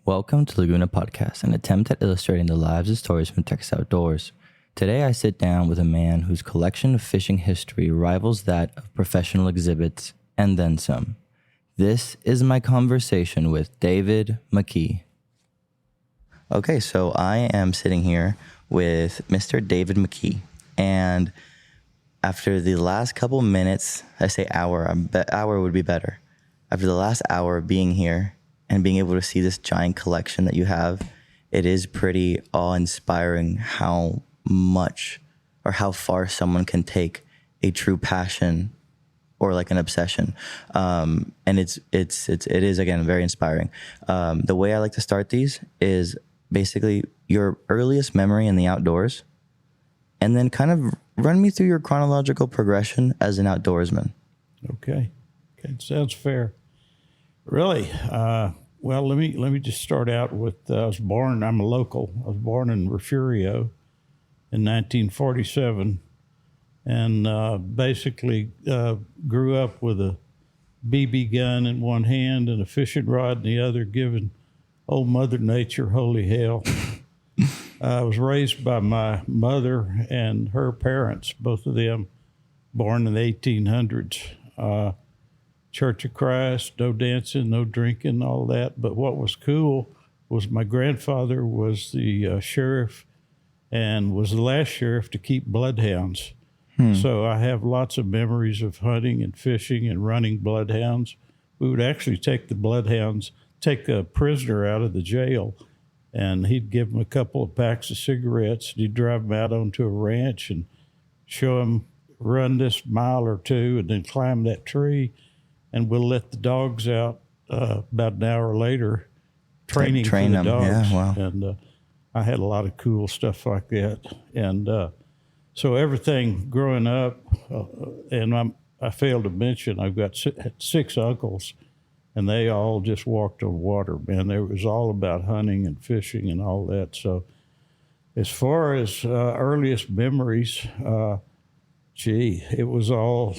Welcome to Laguna Podcast, an attempt at illustrating the lives and stories from Texas outdoors. Today I sit down with a man whose collection of fishing history rivals that of professional exhibits, and then some. This is my conversation with David Mckee. Okay, so I am sitting here with Mr. David Mckee, and after the last couple minutes, I say hour would be better. After the last hour of being here and being able to see this giant collection that you have, it is pretty awe-inspiring how much or how far someone can take a true passion or like an obsession. And it is again, very inspiring. The way I like to start these is basically your earliest memory in the outdoors, and then kind of run me through your chronological progression as an outdoorsman. Okay, sounds fair. Really, well, let me just start out with I'm a local. I was born in Refugio in 1947, and basically grew up with a BB gun in one hand and a fishing rod in the other, giving old Mother Nature holy hell. I was raised by my mother and her parents, both of them born in the 1800s. Church of Christ, no dancing, no drinking, all that. But what was cool was my grandfather was the sheriff and was the last sheriff to keep bloodhounds. So I have lots of memories of hunting and fishing and running bloodhounds. We would actually take a prisoner out of the jail, and he'd give him a couple of packs of cigarettes, and he'd drive him out onto a ranch and show him run this mile or two and then climb that tree, and we'll let the dogs out about an hour later, training for the dogs. Yeah, wow. And I had a lot of cool stuff like that. And so everything growing up, and I failed to mention, I've got six uncles, and they all just walked on water, man. It was all about hunting and fishing and all that. So as far as earliest memories, it was all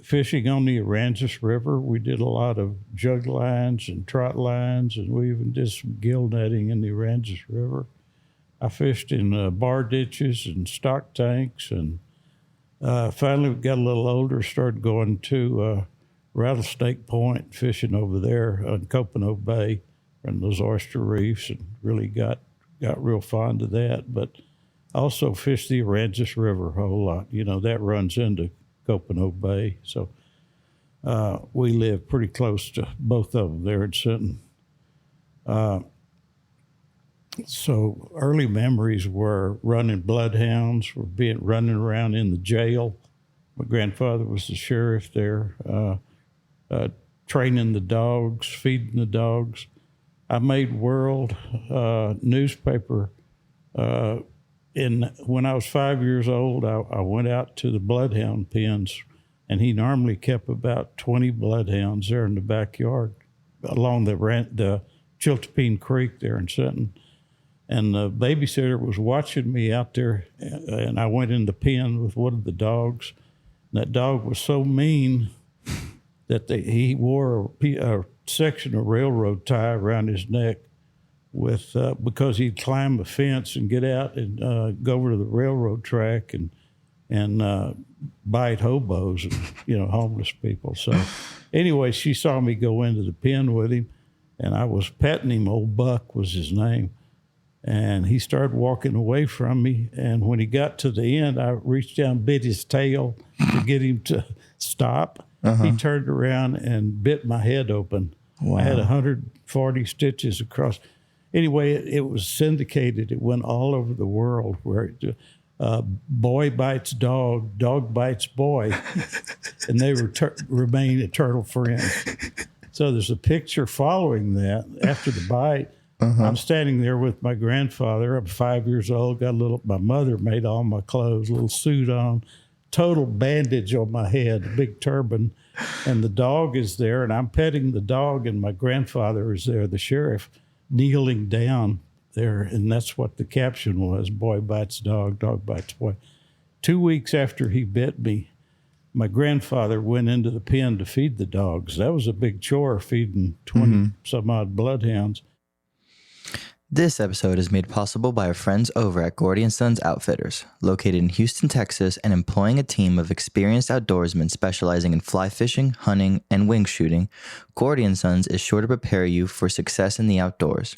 fishing on the Aransas River. We did a lot of jug lines and trot lines, and we even did some gill netting in the Aransas River. I fished in bar ditches and stock tanks, and finally got a little older, started going to Rattlesnake Point, fishing over there on Copano Bay and those oyster reefs, and really got real fond of that. But also fished the Aransas River a whole lot. You know, that runs into Copano Bay. So we live pretty close to both of them there in Sinton. So early memories were running bloodhounds, running around in the jail. My grandfather was the sheriff there, training the dogs, feeding the dogs. I made World newspaper. When I was 5 years old, I went out to the bloodhound pens, and he normally kept about 20 bloodhounds there in the backyard along the Chiltepin Creek there in Sinton. And the babysitter was watching me out there, and I went in the pen with one of the dogs. And that dog was so mean that he wore a section of railroad tie around his neck because he'd climb a fence and get out and go over to the railroad track and bite hobos and, homeless people. So anyway, she saw me go into the pen with him, and I was petting him. Old Buck was his name. And he started walking away from me. And when he got to the end, I reached down, bit his tail to get him to stop. He turned around and bit my head open. Wow. I had 140 stitches across. Anyway, it was syndicated. It went all over the world where boy bites dog, dog bites boy. And they remain eternal friends. So there's a picture following that after the bite. I'm standing there with my grandfather. I'm 5 years old, my mother made all my clothes, a little suit on, total bandage on my head, a big turban. And the dog is there, and I'm petting the dog, and my grandfather is there, the sheriff, kneeling down there. And that's what the caption was: boy bites dog, dog bites boy. 2 weeks after he bit me, my grandfather went into the pen to feed the dogs. That was a big chore, feeding 20 some odd bloodhounds. This episode is made possible by our friends over at Gordy & Sons Outfitters, located in Houston, Texas, and employing a team of experienced outdoorsmen specializing in fly fishing, hunting, and wing shooting. Gordy & Sons is sure to prepare you for success in the outdoors.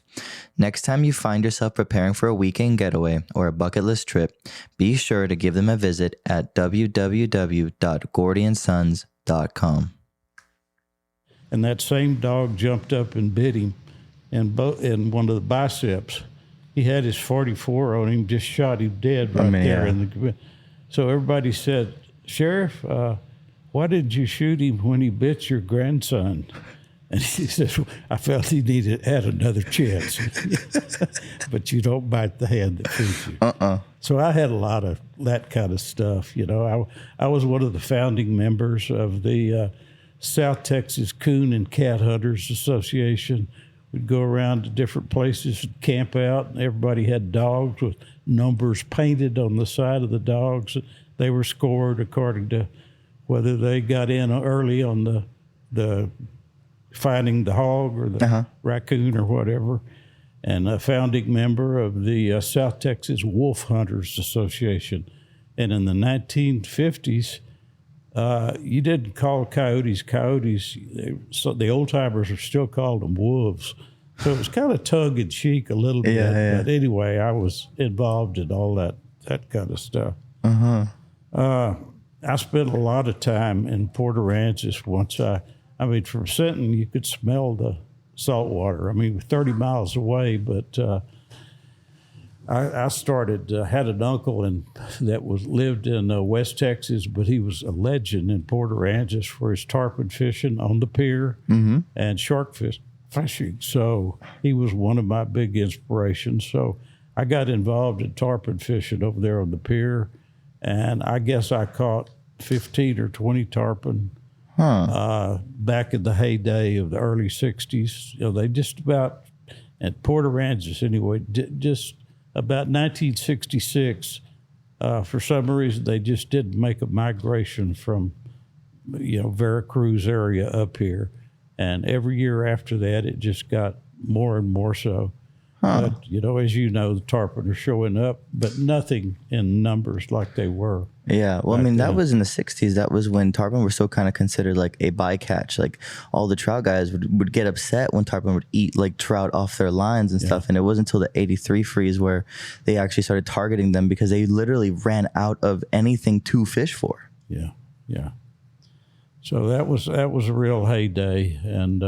Next time you find yourself preparing for a weekend getaway or a bucket list trip, be sure to give them a visit at www.gordyandsons.com. And that same dog jumped up and bit him in one of the biceps. He had his 44 on him, just shot him dead right there. Yeah. So everybody said, Sheriff, why did you shoot him when he bit your grandson? And he says, I felt he had another chance. But you don't bite the hand that feeds you. So I had a lot of that kind of stuff. You know, I was one of the founding members of the South Texas Coon and Cat Hunters Association. We'd go around to different places and camp out, and everybody had dogs with numbers painted on the side of the dogs. They were scored according to whether they got in early on the finding the hog or the raccoon or whatever. And a founding member of the South Texas Wolf Hunters Association. And in the 1950s, you didn't call coyotes coyotes. So the old timers are still called them wolves. So it was kind of tongue in cheek a little bit. Yeah. But anyway, I was involved in all that kind of stuff. I spent a lot of time in Port Aransas once. I mean, from Sinton, you could smell the saltwater. I mean, 30 miles away, but I started, had an uncle that lived in West Texas, but he was a legend in Port Aransas for his tarpon fishing on the pier and shark fishing. So he was one of my big inspirations. So I got involved in tarpon fishing over there on the pier, and I guess I caught 15 or 20 tarpon back in the heyday of the early 60s. You know, they just about, at Port Aransas anyway, just about 1966, for some reason, they just didn't make a migration from, Veracruz area up here. And every year after that, it just got more and more so. But, as you know, the tarpon are showing up, but nothing in numbers like they were. Yeah, well, I mean, that was in the 60s. That was when tarpon were still kind of considered like a bycatch. Like all the trout guys would get upset when tarpon would eat like trout off their lines and stuff. And it wasn't until the 83 freeze where they actually started targeting them because they literally ran out of anything to fish for. Yeah. So that was a real heyday. And,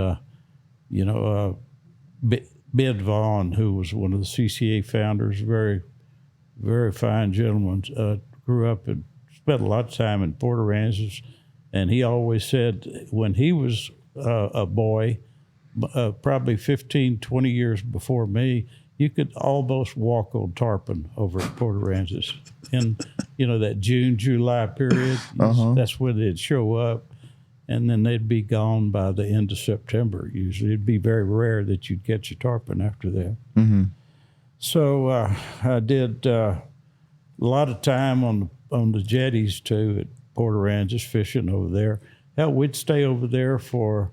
Ben Vaughn, who was one of the CCA founders, very, very fine gentleman, grew up and spent a lot of time in Port Aransas. And he always said when he was a boy, probably 15, 20 years before me, you could almost walk on tarpon over at Port Aransas. In, that June, July period, that's when they'd show up. And then they'd be gone by the end of September. Usually, it'd be very rare that you'd catch a tarpon after that. So I did a lot of time on the jetties too at Port Aransas, fishing over there. Hell, we'd stay over there for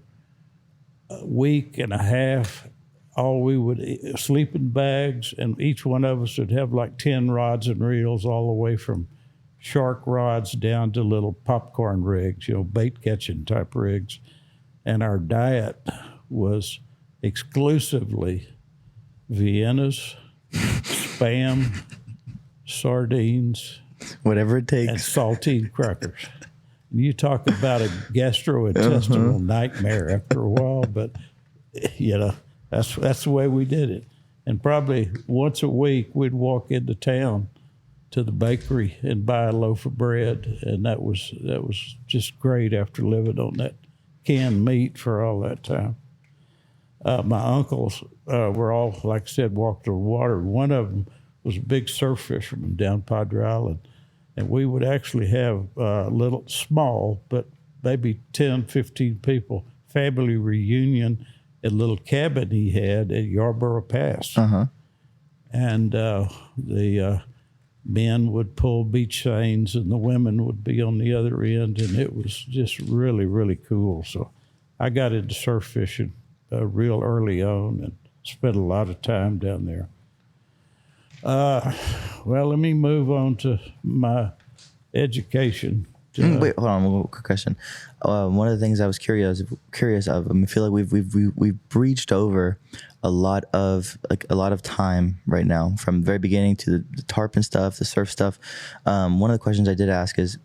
a week and a half. All we would sleep in bags, and each one of us would have like 10 rods and reels, all the way from shark rods down to little popcorn rigs, bait catching type rigs. And our diet was exclusively Viennas, Spam, sardines, whatever it takes, and saltine crackers. And you talk about a gastrointestinal nightmare after a while, but that's the way we did it. And probably once a week we'd walk into town to the bakery and buy a loaf of bread, and that was just great after living on that canned meat for all that time. My uncles were all, like I said, walked over water. One of them was a big surf fisherman down Padre Island, and we would actually have little, small, but maybe 10, 15 people, family reunion at a little cabin he had at Yarborough Pass. And men would pull beach seines and the women would be on the other end, and it was just really, really cool. So I got into surf fishing real early on and spent a lot of time down there. Well, let me move on to my education. Wait, hold on. One quick question. One of the things I was curious of. I feel like we've breached over a lot of time right now, from the very beginning to the tarpon stuff, the surf stuff. One of the questions I did ask is,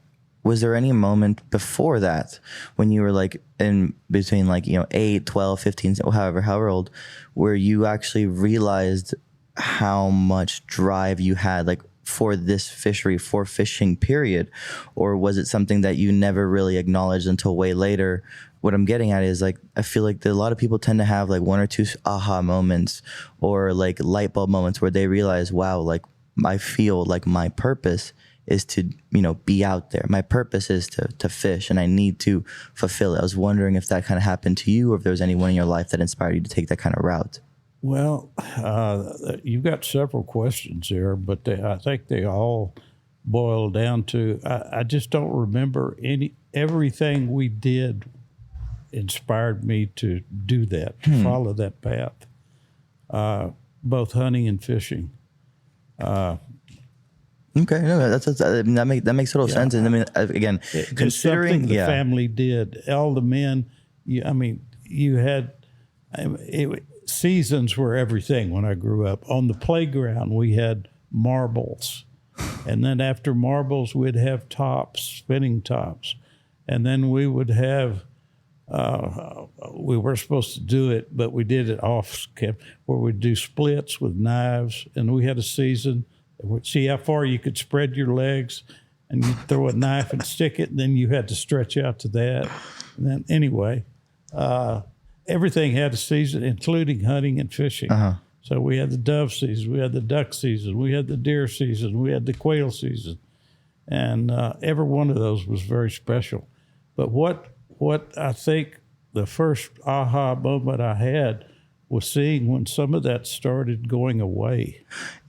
was there any moment before that when you were like in between 8, 12, 15, however old, where you actually realized how much drive you had, like, for this fishery, for fishing, period? Or was it something that you never really acknowledged until way later? What I'm getting at is, like, I feel like a lot of people tend to have like one or two aha moments or like light bulb moments where they realize, wow, like, I feel like my purpose is to, be out there. My purpose is to fish, and I need to fulfill it. I was wondering if that kind of happened to you, or if there was anyone in your life that inspired you to take that kind of route. Well, you've got several questions there, but I think they all boil down to, I just don't remember everything we did inspired me to do that, to follow that path, both hunting and fishing. Okay, no, that makes total sense. And I mean, again, considering the family did, all the men, you had seasons were everything. When I grew up on the playground, we had marbles, and then after marbles, we'd have tops, spinning tops, and then we would have. We were supposed to do it, but we did it off camp, where we'd do splits with knives, and we had a season. See how far you could spread your legs, and you throw a knife and stick it, and then you had to stretch out to that. And then anyway, everything had a season, including hunting and fishing. So we had the dove season, we had the duck season, we had the deer season, we had the quail season, and every one of those was very special. But what I think the first aha moment I had was seeing when some of that started going away.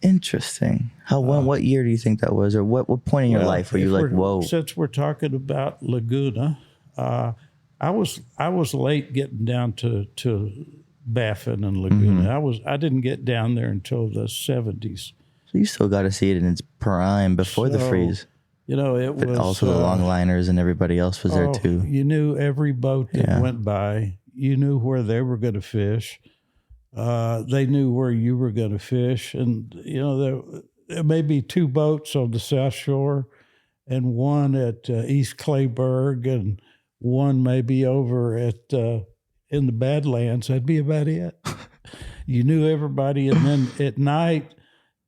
Interesting. What year do you think that was, or what point in your life were you like, whoa? Since we're talking about Laguna, I was late getting down to Baffin and Laguna. I didn't get down there until the 70s. So you still got to see it in its prime before the freeze. It was also the longliners and everybody else was there too. You knew every boat that went by. You knew where they were going to fish. They knew where you were going to fish, and there may be two boats on the South Shore, and one at East Clayburg, and one maybe over at in the Badlands. That'd be about it. You knew everybody, and then at night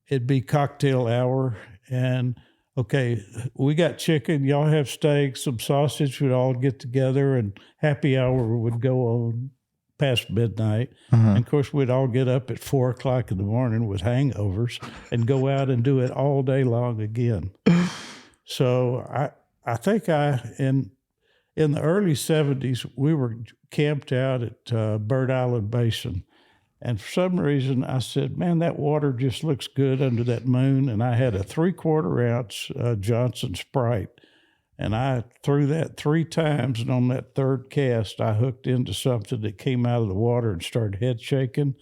it'd be cocktail hour, and okay, we got chicken. Y'all have steak, some sausage. We'd all get together, and happy hour would go on past midnight. And of course, we'd all get up at 4 o'clock in the morning with hangovers and go out and do it all day long again. So I think in the early 70s, we were camped out at Bird Island Basin. And for some reason, I said, man, that water just looks good under that moon. And I had a 3/4 ounce Johnson Sprite. And I threw that 3 times, and on that third cast, I hooked into something that came out of the water and started head shaking.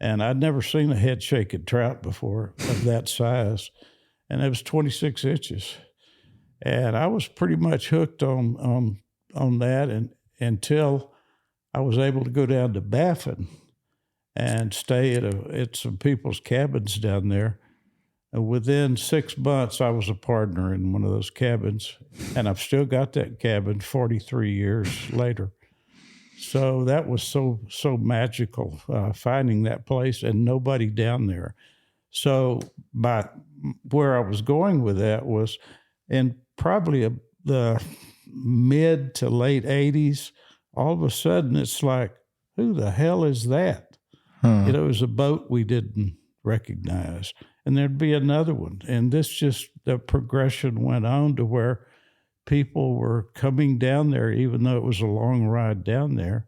And I'd never seen a head shaking trout before of that size. And it was 26 inches. And I was pretty much hooked on that, and until I was able to go down to Baffin and stay at some people's cabins down there. And within 6 months, I was a partner in one of those cabins, and I've still got that cabin 43 years later. So that was so magical, finding that place and nobody down there. So where I was going with that was in probably the mid to late 80s, all of a sudden it's like, who the hell is that? It was a boat we didn't recognize. And there'd be another one. And the progression went on to where people were coming down there, even though it was a long ride down there.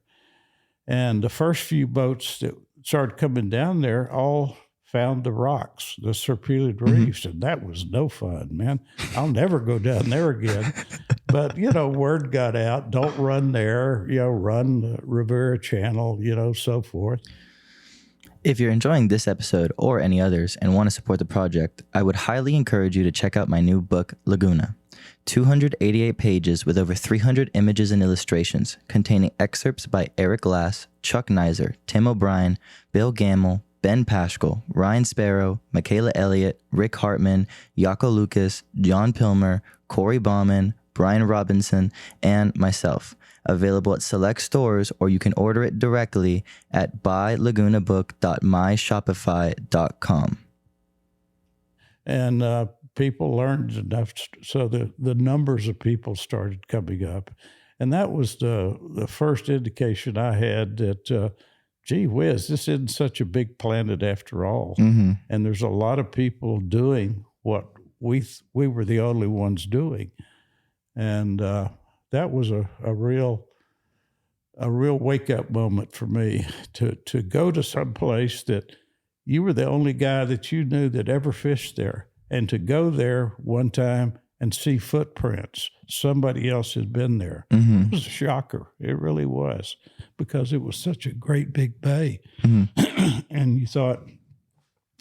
And the first few boats that started coming down there all found the rocks, the serpulid reefs, and that was no fun, man. I'll never go down there again. But, word got out, don't run there, run the Rivera Channel, so forth. If you're enjoying this episode or any others and want to support the project, I would highly encourage you to check out my new book, Laguna. 288 pages with over 300 images and illustrations, containing excerpts by Eric Glass, Chuck Nizer, Tim O'Brien, Bill Gamble, Ben Paschal, Ryan Sparrow, Michaela Elliott, Rick Hartman, Jaco Lucas, John Pilmer, Corey Bauman, Brian Robinson, and myself. Available at select stores, or you can order it directly at buylagunabook.myshopify.com. And people learned enough, so the numbers of people started coming up. And that was the first indication I had that, gee whiz, this isn't such a big planet after all. Mm-hmm. And there's a lot of people doing what we were the only ones doing. And that was a real wake-up moment for me to go to some place that you were the only guy that you knew that ever fished there, and to go there one time and see footprints. Somebody else had been there. Mm-hmm. It was a shocker. It really was, because it was such a great big bay. Mm-hmm. And you thought,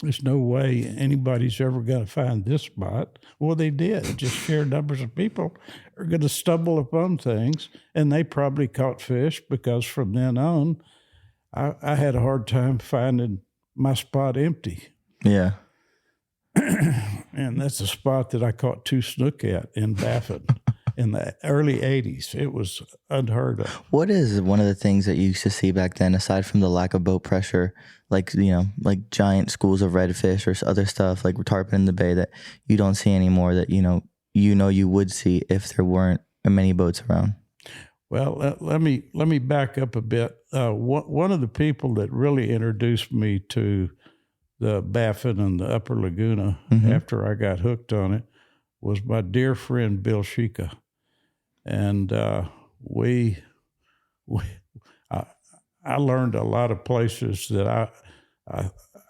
there's no way anybody's ever going to find this spot. Well, they did. Just sheer numbers of people are going to stumble upon things, and they probably caught fish, because from then on, I had a hard time finding my spot empty. Yeah. And that's a spot that I caught 2 snook at in Baffin in the early 80s. It was unheard of. What is one of the things that you used to see back then, aside from the lack of boat pressure, like like giant schools of redfish or other stuff like tarpon in the bay that you don't see anymore, that you would see if there weren't many boats around? Well, let me back up a bit. One of the people that really introduced me to the Baffin and the Upper Laguna, mm-hmm. after I got hooked on it, was my dear friend Bill Sheika. And I learned a lot of places that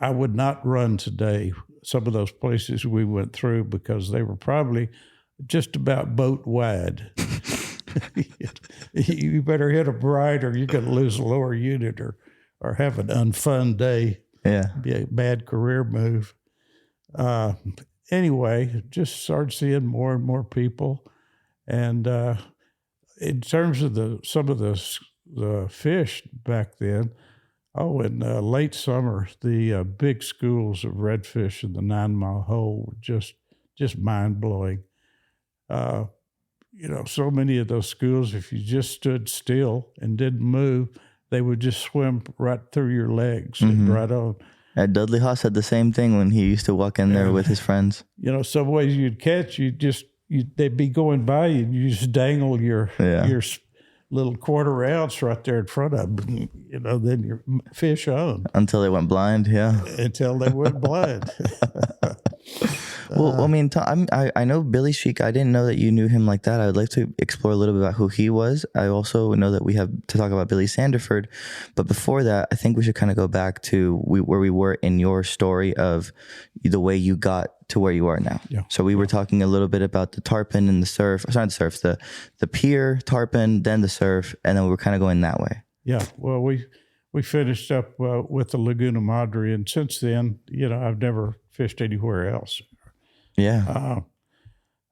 I would not run today. Some of those places we went through, because they were probably just about boat wide. You better hit them right, or you're going to lose a lower unit, or have an unfun day. Yeah. Be a bad career move. Anyway, just started seeing more and more people. And in terms of some of the fish back then, in late summer, the big schools of redfish in the 9 Mile Hole were just mind-blowing. So many of those schools, if you just stood still and didn't move, they would just swim right through your legs, mm-hmm. and right on. Dudley Haas had the same thing when he used to walk in there with his friends. Some ways you'd catch, they'd be going by you, and you just dangle your little 1/4 ounce right there in front of them, then your fish on. Until they went blind, yeah. Until they went blind. Well, I mean, I know Billy Sheik. I didn't know that you knew him like that. I would like to explore a little bit about who he was. I also know that we have to talk about Billy Sanderford. But before that, I think we should kind of go back to where we were in your story of the way you got to where you are now. Yeah. So we were talking a little bit about the tarpon and the surf. Sorry, not the surf, the pier, tarpon, then the surf, and then we were kind of going that way. Yeah. Well, we finished up with the Laguna Madre, and since then, I've never fished anywhere else. Yeah.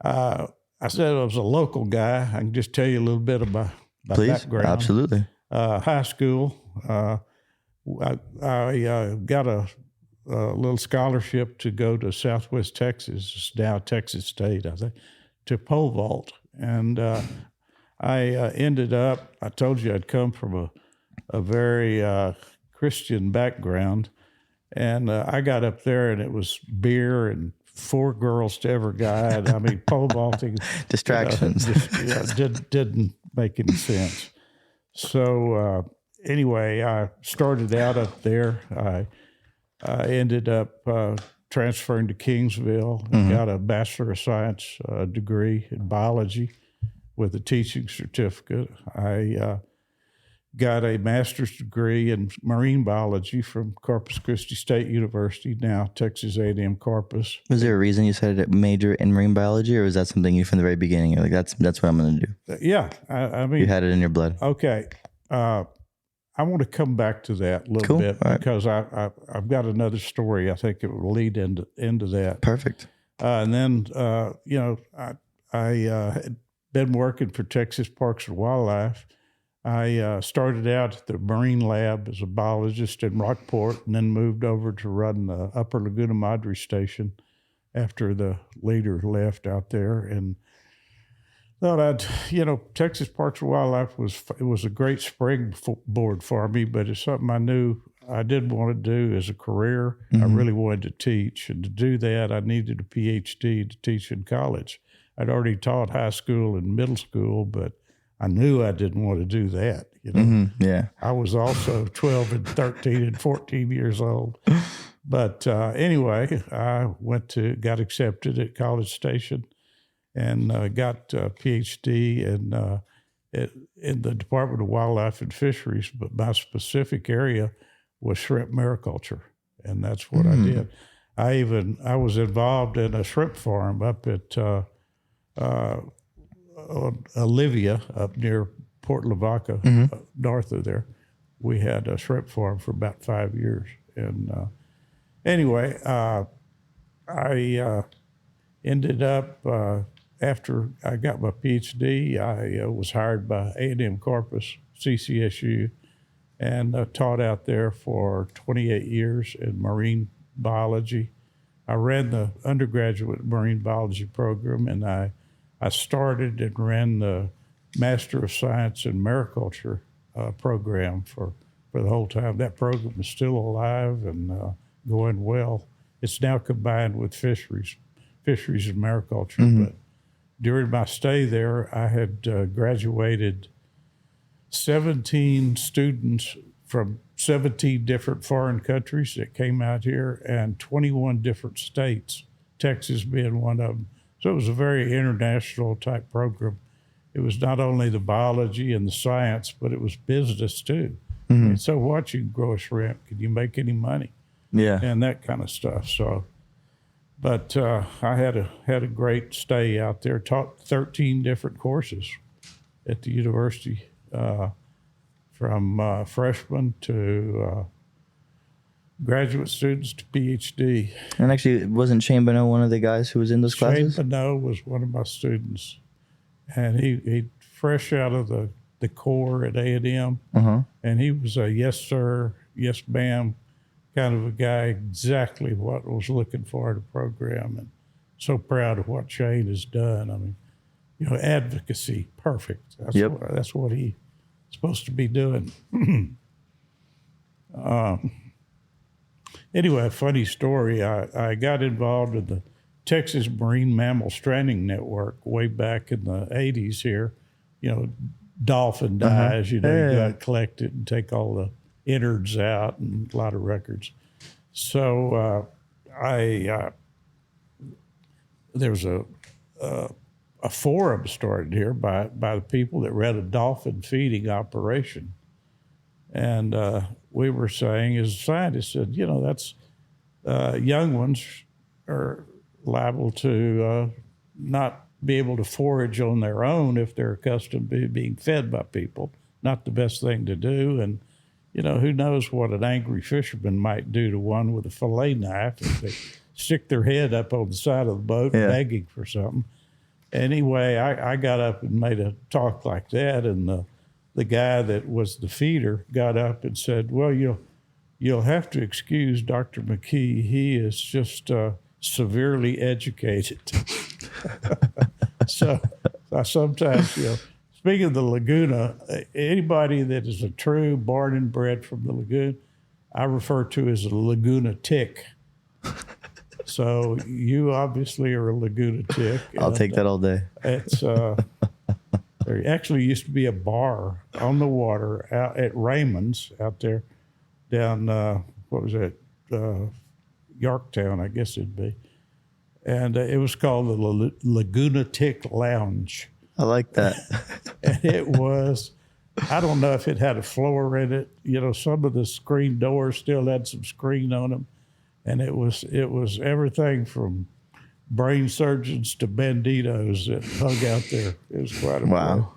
I said I was a local guy. I can just tell you a little bit about my background. Absolutely. High school, I got a little scholarship to go to Southwest Texas, it's now Texas State, I think, to pole vault. And I ended up, I told you I'd come from a very Christian background. And I got up there, and it was beer and 4 girls to every guy. And I mean, pole vaulting. Distractions. Didn't make any sense. So anyway, I started out up there. I ended up transferring to Kingsville and got a Bachelor of Science degree in biology with a teaching certificate. I got a master's degree in marine biology from Corpus Christi State University, now Texas A&M Corpus. Was there a reason you decided to major in marine biology, or was that something you from the very beginning? You're like, that's what I'm going to do. Yeah, I mean, you had it in your blood. Okay, I want to come back to that a little bit because I've got another story. I think it will lead into that. Perfect. And then I had been working for Texas Parks and Wildlife. I started out at the Marine Lab as a biologist in Rockport, and then moved over to run the Upper Laguna Madre Station after the leader left out there. And thought Texas Parks and Wildlife was a great springboard for me, but it's something I knew I did want to do as a career. I really wanted to teach, and to do that, I needed a PhD to teach in college. I'd already taught high school and middle school, but I knew I didn't want to do that. Yeah. I was also 12 and 13 and 14 years old. But anyway, I got accepted at College Station and got a PhD in the Department of Wildlife and Fisheries, but my specific area was shrimp mariculture, and that's what I did. I was involved in a shrimp farm up at Olivia, up near Port Lavaca, north of there. We had a shrimp farm for about 5 years. And anyway, I ended up, after I got my PhD, I was hired by A&M Corpus, CCSU, and taught out there for 28 years in marine biology. I ran the undergraduate marine biology program, and I started and ran the Master of Science in Mariculture program for the whole time. That program is still alive and going well. It's now combined with fisheries and mariculture. But during my stay there, I had graduated 17 students from 17 different foreign countries that came out here, and 21 different states, Texas being one of them. So it was a very international type program. It was not only the biology and the science, but it was business too. And so what, you can grow a shrimp, can you make any money? Yeah. And that kind of stuff. So, but I had a great stay out there, taught 13 different courses at the university, from freshman to graduate students to PhD. And actually, wasn't Shane Bonneau one of the guys who was in those classes? Shane Bonneau was one of my students, and he fresh out of the Corps at A&M, and he was a yes sir, yes ma'am kind of a guy, exactly what I was looking for in a program, and so proud of what Shane has done. I mean, advocacy, perfect. That's what he's supposed to be doing. Anyway, a funny story. I got involved in the Texas Marine Mammal Stranding Network way back in the 80s here. Dolphin dies, you got to collect it and take all the innards out, and a lot of records. So there was a forum started here by the people that ran a dolphin feeding operation. And we were saying, as scientists said, that's young ones are liable to not be able to forage on their own if they're accustomed to being fed by people. Not the best thing to do. And, who knows what an angry fisherman might do to one with a fillet knife if they stick their head up on the side of the boat begging for something. Anyway, I got up and made a talk like that, and the guy that was the feeder got up and said, well, you'll have to excuse Dr. Mckee. He is just severely educated. So I sometimes, speaking of the Laguna, anybody that is a true born and bred from the Lagoon, I refer to as a Laguna tick. So you obviously are a Laguna tick. I'll take that all day. It's there actually used to be a bar on the water out at Raymond's out there down, what was it, Yorktown, I guess it'd be. And it was called the Laguna Tick Lounge. I like that. And it was I don't know if it had a floor in it. You know, some of the screen doors still had some screen on them, and it was everything from brain surgeons to banditos that hung out there. It was quite a place. Wow.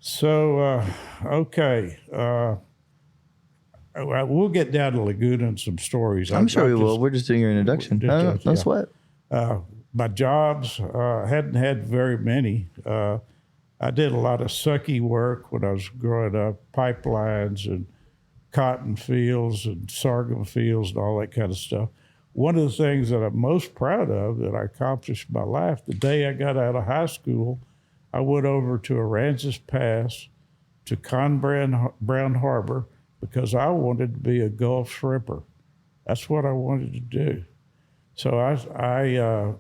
So, okay. We'll get down to Laguna and some stories. I'm sure we will. We're just doing your introduction. No Yeah. sweat. My jobs, hadn't had very many. I did a lot of sucky work when I was growing up, pipelines and cotton fields and sorghum fields and all that kind of stuff. One of the things that I'm most proud of that I accomplished in my life, the day I got out of high school, I went over to Aransas Pass to Brown Harbor because I wanted to be a Gulf shrimper. That's what I wanted to do. So I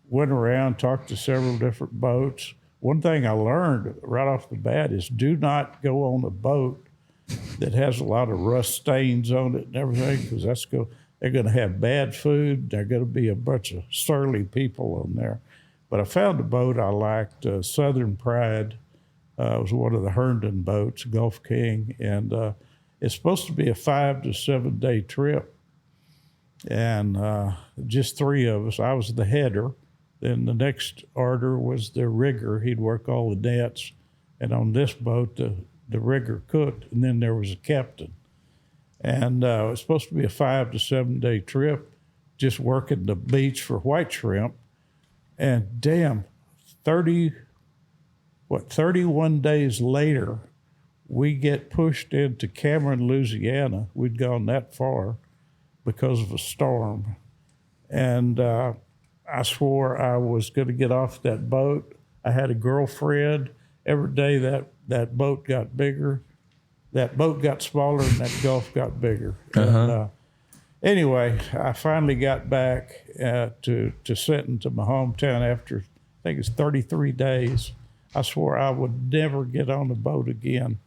went around, talked to several different boats. One thing I learned right off the bat is do not go on a boat that has a lot of rust stains on it and everything, because they're going to have bad food. They're going to be a bunch of surly people on there. But I found a boat I liked, Southern Pride. It was one of the Herndon boats, Gulf King, and it's supposed to be a 5 to 7 day trip. And just 3 of us. I was the header. Then the next order was the rigger. He'd work all the nets. And on this boat, the rigger cooked. And then there was a captain. And it was supposed to be a 5 to 7 day trip, just working the beach for white shrimp. And damn, 31 days later, we get pushed into Cameron, Louisiana. We'd gone that far because of a storm. And I swore I was going to get off that boat. I had a girlfriend. Every day that boat got bigger. That boat got smaller and that Gulf got bigger. And, anyway, I finally got back to Sinton, to my hometown after, I think it's 33 days. I swore I would never get on a boat again.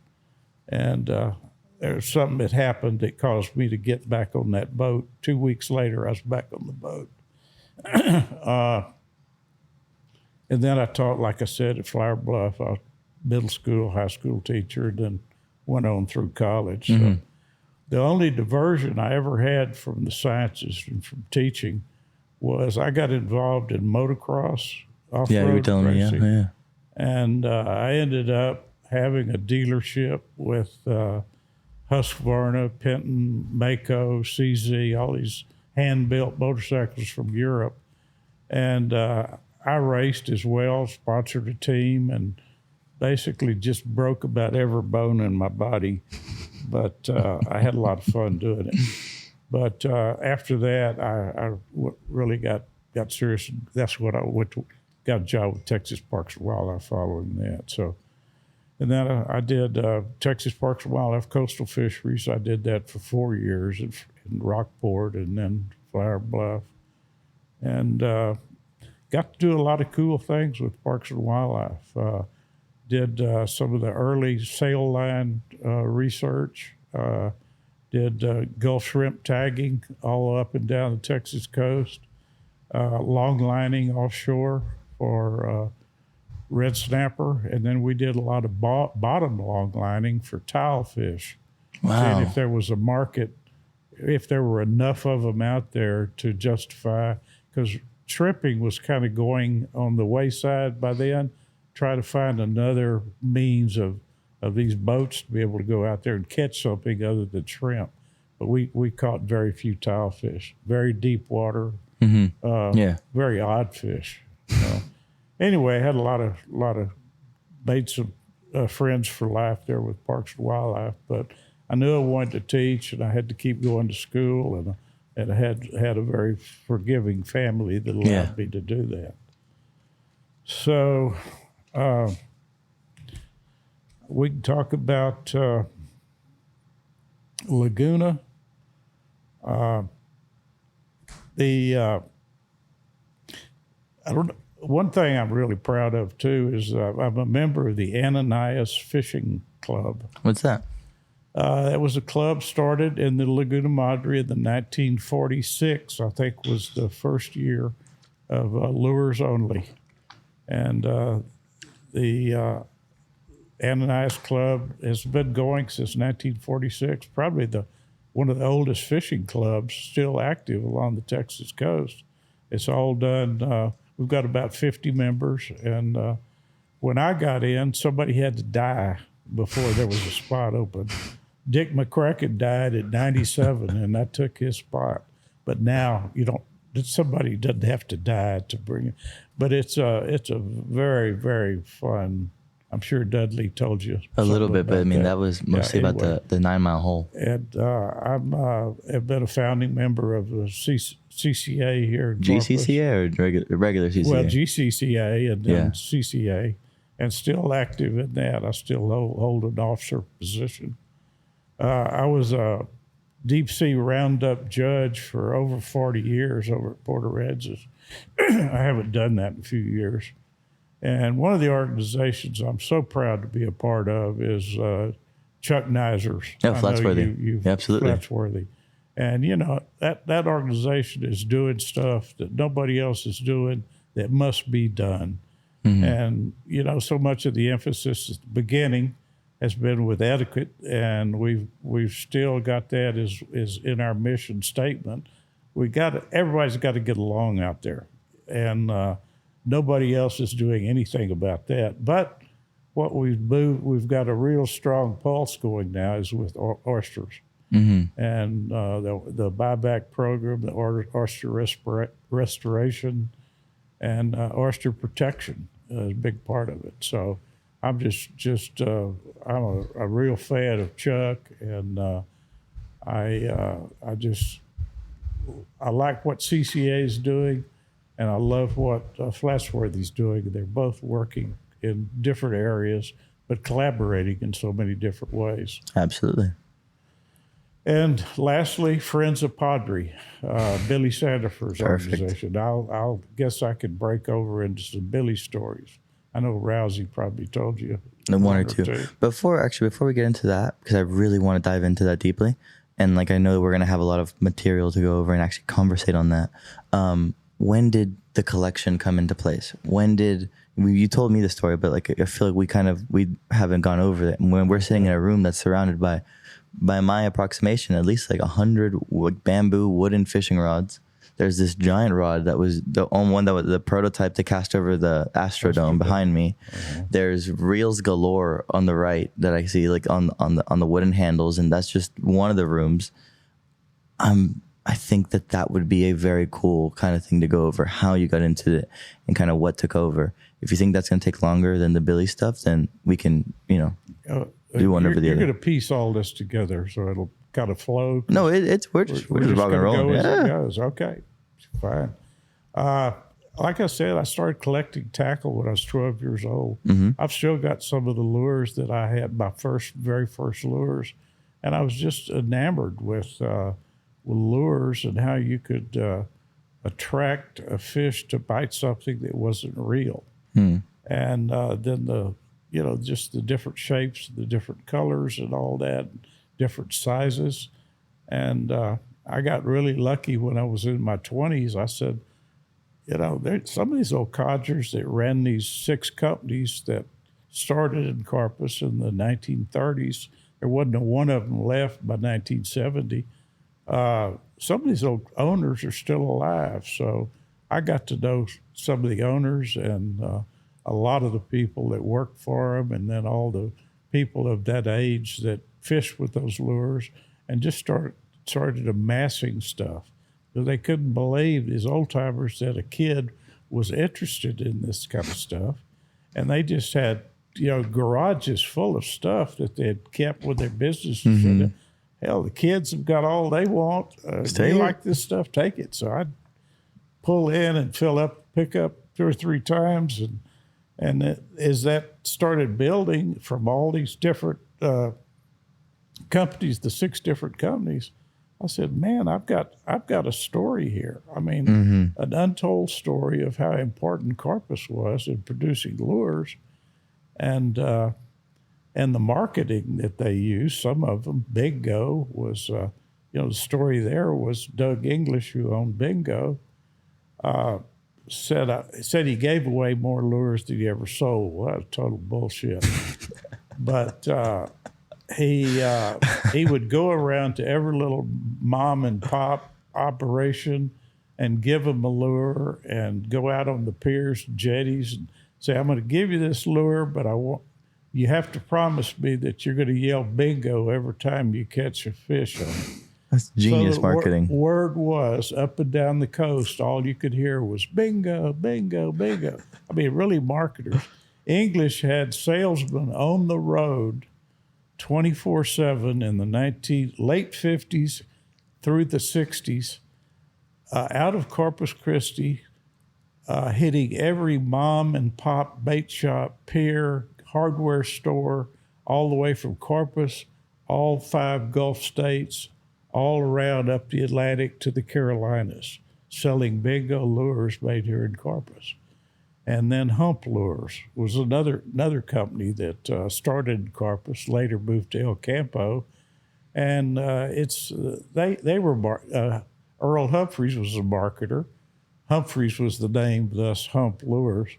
And there was something that happened that caused me to get back on that boat. 2 weeks later, I was back on the boat. And then I taught, like I said, at Flower Bluff. I was middle school, high school teacher, and then went on through college. So the only diversion I ever had from the sciences and from teaching was I got involved in motocross, off-road Yeah, you were telling racing. me, yeah. And I ended up having a dealership with Husqvarna, Penton, Mako, CZ, all these hand-built motorcycles from Europe. And I raced as well, sponsored a team, and basically just broke about every bone in my body. But I had a lot of fun doing it. But after that, I really got serious. That's what I got a job with Texas Parks and Wildlife following that. So, and then I did Texas Parks and Wildlife Coastal Fisheries. I did that for 4 years in Rockport and then Flower Bluff. And got to do a lot of cool things with Parks and Wildlife. Did some of the early sail line research, did Gulf shrimp tagging all up and down the Texas coast, long lining offshore for red snapper, and then we did a lot of bottom long lining for tilefish. Wow. And if there was a market, if there were enough of them out there to justify, because shrimping was kind of going on the wayside by then, try to find another means of these boats to be able to go out there and catch something other than shrimp. But we caught very few tilefish, very deep water, very odd fish. Anyway, I had a lot of made some friends for life there with Parks and Wildlife, but I knew I wanted to teach, and I had to keep going to school, and I had a very forgiving family that allowed me to do that. So we can talk about Laguna. One thing I'm really proud of too is I'm a member of the Ananias Fishing Club. What's that? It was a club started in the Laguna Madre in the 1946, I think was the first year of lures only. And Ananias Club has been going since 1946, probably one of the oldest fishing clubs still active along the Texas coast. It's all done. We've got about 50 members, and when I got in, somebody had to die before there was a spot open. Dick McCracken died at 97, and I took his spot. But now somebody doesn't have to die to bring it. But it's a very, very fun. I'm sure Dudley told you a little bit, but I mean, that was mostly anyway. about the 9 Mile hole. And I've been a founding member of the CCA here in GCCA or regular CCA? Well, GCCA and then CCA, and still active in that. I still hold an officer position. I was a deep sea roundup judge for over 40 years over at Port Aransas. I haven't done that in a few years. And one of the organizations I'm so proud to be a part of is Chuck Niser's. Oh, Flatsworthy. Absolutely. Flatsworthy. And, that organization is doing stuff that nobody else is doing that must be done. Mm-hmm. And, so much of the emphasis at the beginning has been with etiquette, and we've still got that is in our mission statement. Everybody's got to get along out there, and nobody else is doing anything about that. But what we've got a real strong pulse going now is with oysters, mm-hmm. and the buyback program, the oyster restoration, and oyster protection is a big part of it. So I'm I'm a real fan of Chuck, and I like what CCA is doing, and I love what Flatsworthy's doing. They're both working in different areas, but collaborating in so many different ways. Absolutely. And lastly, Friends of Padre, Billy Sandifer's organization. I'll guess I could break over into some Billy stories. I know Rousey probably told you one or two. Before we get into that, because I really want to dive into that deeply, and I know we're going to have a lot of material to go over and actually conversate on that. When did the collection come into place? You told me the story, but I feel like we haven't gone over it. And when we're sitting in a room that's surrounded by my approximation, at least 100 bamboo wooden fishing rods. There's this giant rod that was the only one that was the prototype to cast over the Astrodome behind me. Mm-hmm. There's reels galore on the right that I see on the wooden handles, and that's just one of the rooms. I think that would be a very cool kind of thing to go over, how you got into it and kind of what took over. If you think that's going to take longer than the Billy stuff, then we can, do one over the other. You're going to piece all this together so it'll kind of flow. No, we're just rock and roll. As it goes. Okay, fine. Like I said, I started collecting tackle when I was 12 years old. Mm-hmm. I've still got some of the lures that I had, my very first lures, and I was just enamored with lures and how you could attract a fish to bite something that wasn't real. Hmm. And then just the different shapes, the different colors and all that, different sizes. And I got really lucky when I was in my 20s. I said, there's some of these old codgers that ran these 6 companies that started in Corpus in the 1930s. There wasn't one of them left by 1970. Some of these old owners are still alive. So I got to know some of the owners and a lot of the people that worked for them, and then all the people of that age that fished with those lures, and just started amassing stuff. So they couldn't believe, these old timers, that a kid was interested in this kind of stuff. And they just had, garages full of stuff that they had kept with their businesses. Mm-hmm. Hell, the kids have got all they want. They like this stuff, take it. So I'd pull in and pick up 2 or 3 times. And as that started building from all these different companies, the 6 different companies, I said, man, I've got a story here. I mean, mm-hmm. an untold story of how important Corpus was in producing lures, and the marketing that they used. Some of them, Bingo was, the story there was Doug English, who owned Bingo, said he gave away more lures than he ever sold. Well, that was total bullshit. But he would go around to every little mom and pop operation and give them a lure and go out on the piers, jetties, and say, "I'm going to give you this lure, but you have to promise me that you're going to yell bingo every time you catch a fish on it." That's genius So marketing. Word was up and down the coast, all you could hear was bingo, bingo, bingo. I mean, really marketers. English had salesmen on the road 24/7 in the late 50s through the 60s, out of Corpus Christi, hitting every mom and pop bait shop, pier, hardware store, all the way from Corpus, all 5 Gulf states, all around up the Atlantic to the Carolinas, selling bingo lures made here in Corpus. And then Hump Lures was another company that started in Corpus, later moved to El Campo, and they were Earl Humphreys was a marketer. Humphreys was the name, thus Hump Lures.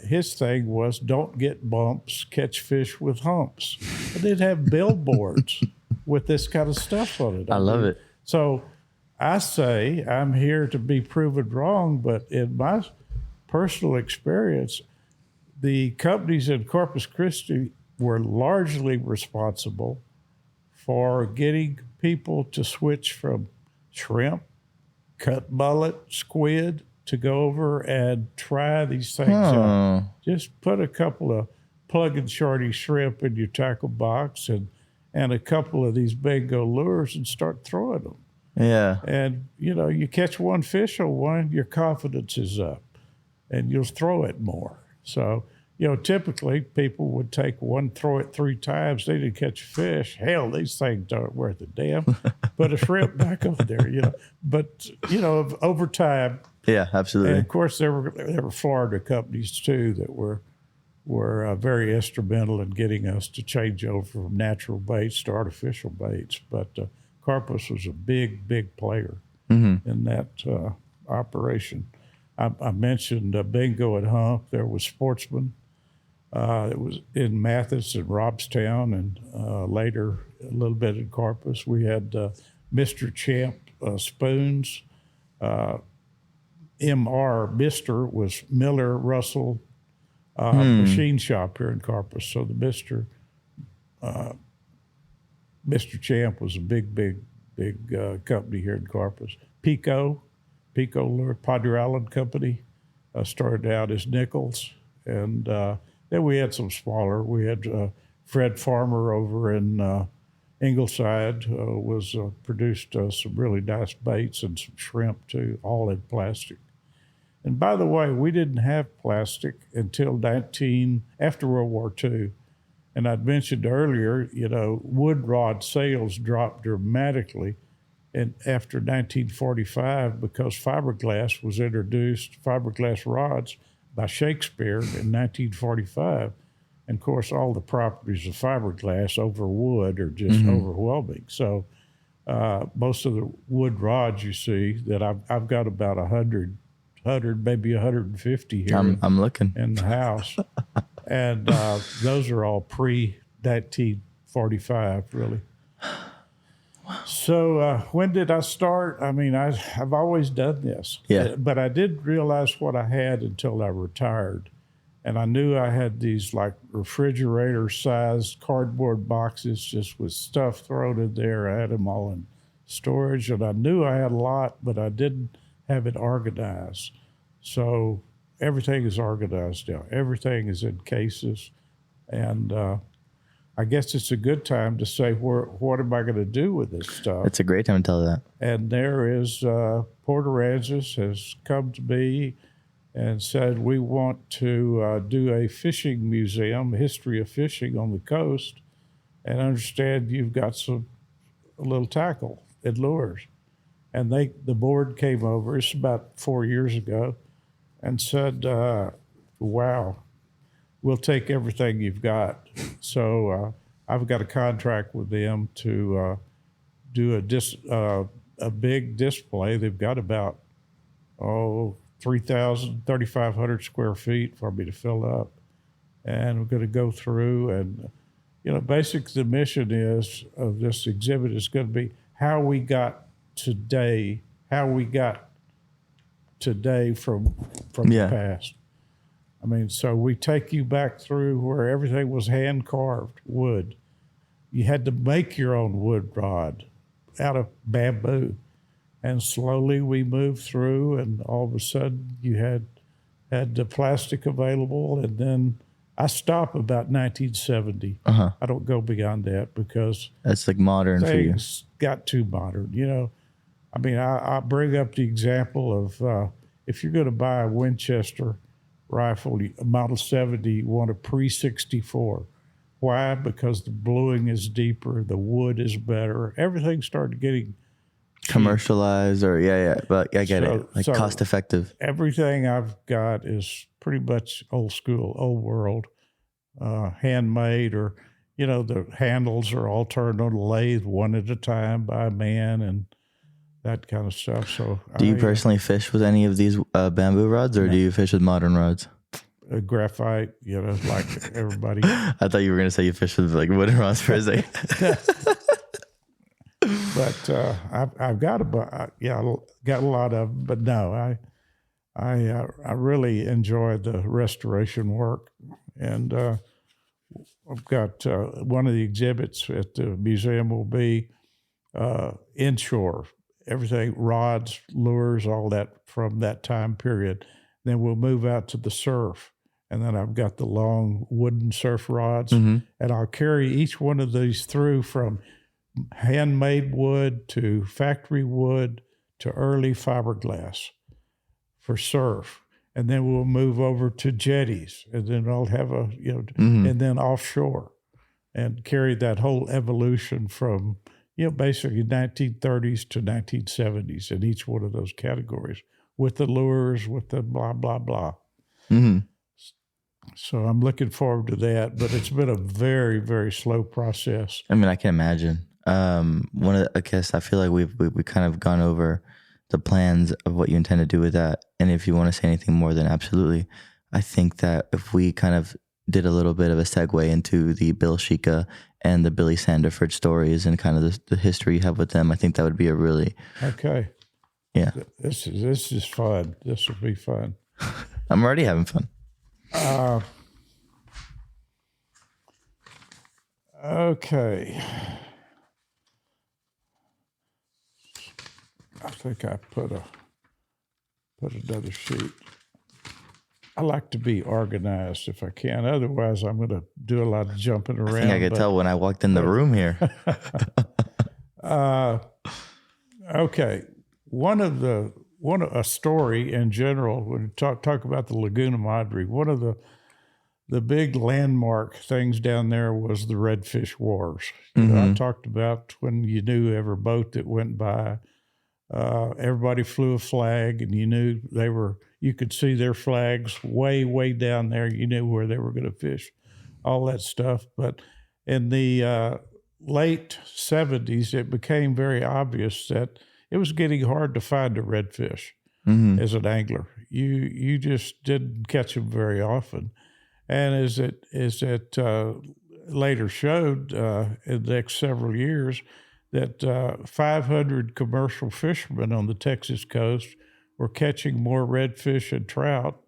His thing was don't get bumps, catch fish with humps. And they'd have billboards with this kind of stuff on it. I love it. So I say I'm here to be proven wrong, but in my personal experience, the companies in Corpus Christi were largely responsible for getting people to switch from shrimp, cut mullet, squid, to go over and try these things out. Just put a couple of plug and shorty shrimp in your tackle box and a couple of these bingo lures and start throwing them. Yeah. And, you catch one fish on one, your confidence is up and you'll throw it more. So, typically people would take one, throw it 3 times. They didn't catch a fish. Hell, these things aren't worth a damn. Put a shrimp back over there, But, over time. Yeah, absolutely. And of course, there were Florida companies too that were very instrumental in getting us to change over from natural baits to artificial baits. But Corpus was a big, big player in that operation. I mentioned bingo at Hump. There was Sportsman. It was in Mathis and Robstown, and later a little bit in Corpus. We had Mr. Champ spoons. Mr. was Miller Russell machine shop here in Corpus. So the Mr. Champ was a big company here in Corpus. Pico Lure, Padre Island Company, started out as Nichols. And then we had some smaller. We had Fred Farmer over in Ingleside produced some really nice baits and some shrimp too, all in plastic. And by the way, we didn't have plastic until after World War II. And I'd mentioned earlier, wood rod sales dropped dramatically after 1945 because fiberglass was introduced, fiberglass rods, by Shakespeare in 1945. And of course, all the properties of fiberglass over wood are just overwhelming. So most of the wood rods you see that I've got about 100, maybe 150 here. I'm looking in the house, and those are all pre-1945, really. So when did I start? I mean, I've always done this. Yeah. But I didn't realize what I had until I retired. And I knew I had these like refrigerator-sized cardboard boxes just with stuff thrown in there. I had them all in storage, and I knew I had a lot, but I didn't have it organized. So everything is organized now. Everything is in cases. And I guess it's a good time to say, what am I going to do with this stuff? It's a great time to tell that. And there is, Port Aransas has come to me and said, we want to do a fishing museum, history of fishing on the coast, and understand you've got a little tackle and lures. And the board came over, it's about 4 years ago, and said, wow, we'll take everything you've got. So I've got a contract with them to do a big display. They've got about 3,500 square feet for me to fill up. and we're going to go through and, basically the mission is of this exhibit is going to be how we got today, from the past. I mean, so we take you back through where everything was hand carved wood. You had to make your own wood rod out of bamboo. And slowly we moved through, and all of a sudden you had the plastic available. And then I stop about 1970. I don't go beyond that because that's like modern for you. Things got too modern. I mean, I bring up the example of if you're going to buy a Winchester rifle, a Model 70, you want a pre-64. Why? Because the bluing is deeper, the wood is better. Everything started getting commercialized, or but I get it, like cost effective. Everything I've got is pretty much old school, old world, handmade, or the handles are all turned on a lathe one at a time by a man and that kind of stuff. So do you personally fish with any of these bamboo rods, or do you fish with modern rods? Graphite, like everybody. I thought you were going to say you fish with like wooden rods for a second. But I've got got a lot of them. But no, I really enjoy the restoration work, and I've got one of the exhibits at the museum will be inshore, everything, rods, lures, all that from that time period. Then we'll move out to the surf. And then I've got the long wooden surf rods, and I'll carry each one of these through from handmade wood to factory wood to early fiberglass for surf. And then we'll move over to jetties, and then I'll have and then offshore, and carry that whole evolution from, basically 1930s to 1970s in each one of those categories with the lures, with the blah, blah, blah. So I'm looking forward to that, but it's been a very, very slow process. I mean, I can imagine. I guess I feel like we've kind of gone over the plans of what you intend to do with that. And if you want to say anything more, then absolutely. I think that if we kind of did a little bit of a segue into the Bill Sheika and the Billy Sandifer stories and kind of the history you have with them, I think that would be a really... Okay. Yeah. This is fun. This will be fun. I'm already having fun. Okay. I think I put another sheet. I like to be organized if I can. Otherwise, I'm going to do a lot of jumping around. I think I could tell when I walked in the room here. Okay. A story in general, when you talk about the Laguna Madre, one of the big landmark things down there was the Redfish Wars. I talked about when you knew every boat that went by, everybody flew a flag, and you could see their flags way, way down there. You knew where they were going to fish, all that stuff. But in the late 70s, it became very obvious that it was getting hard to find a redfish as an angler. You just didn't catch them very often. And as it later showed in the next several years, that 500 commercial fishermen on the Texas coast were catching more redfish and trout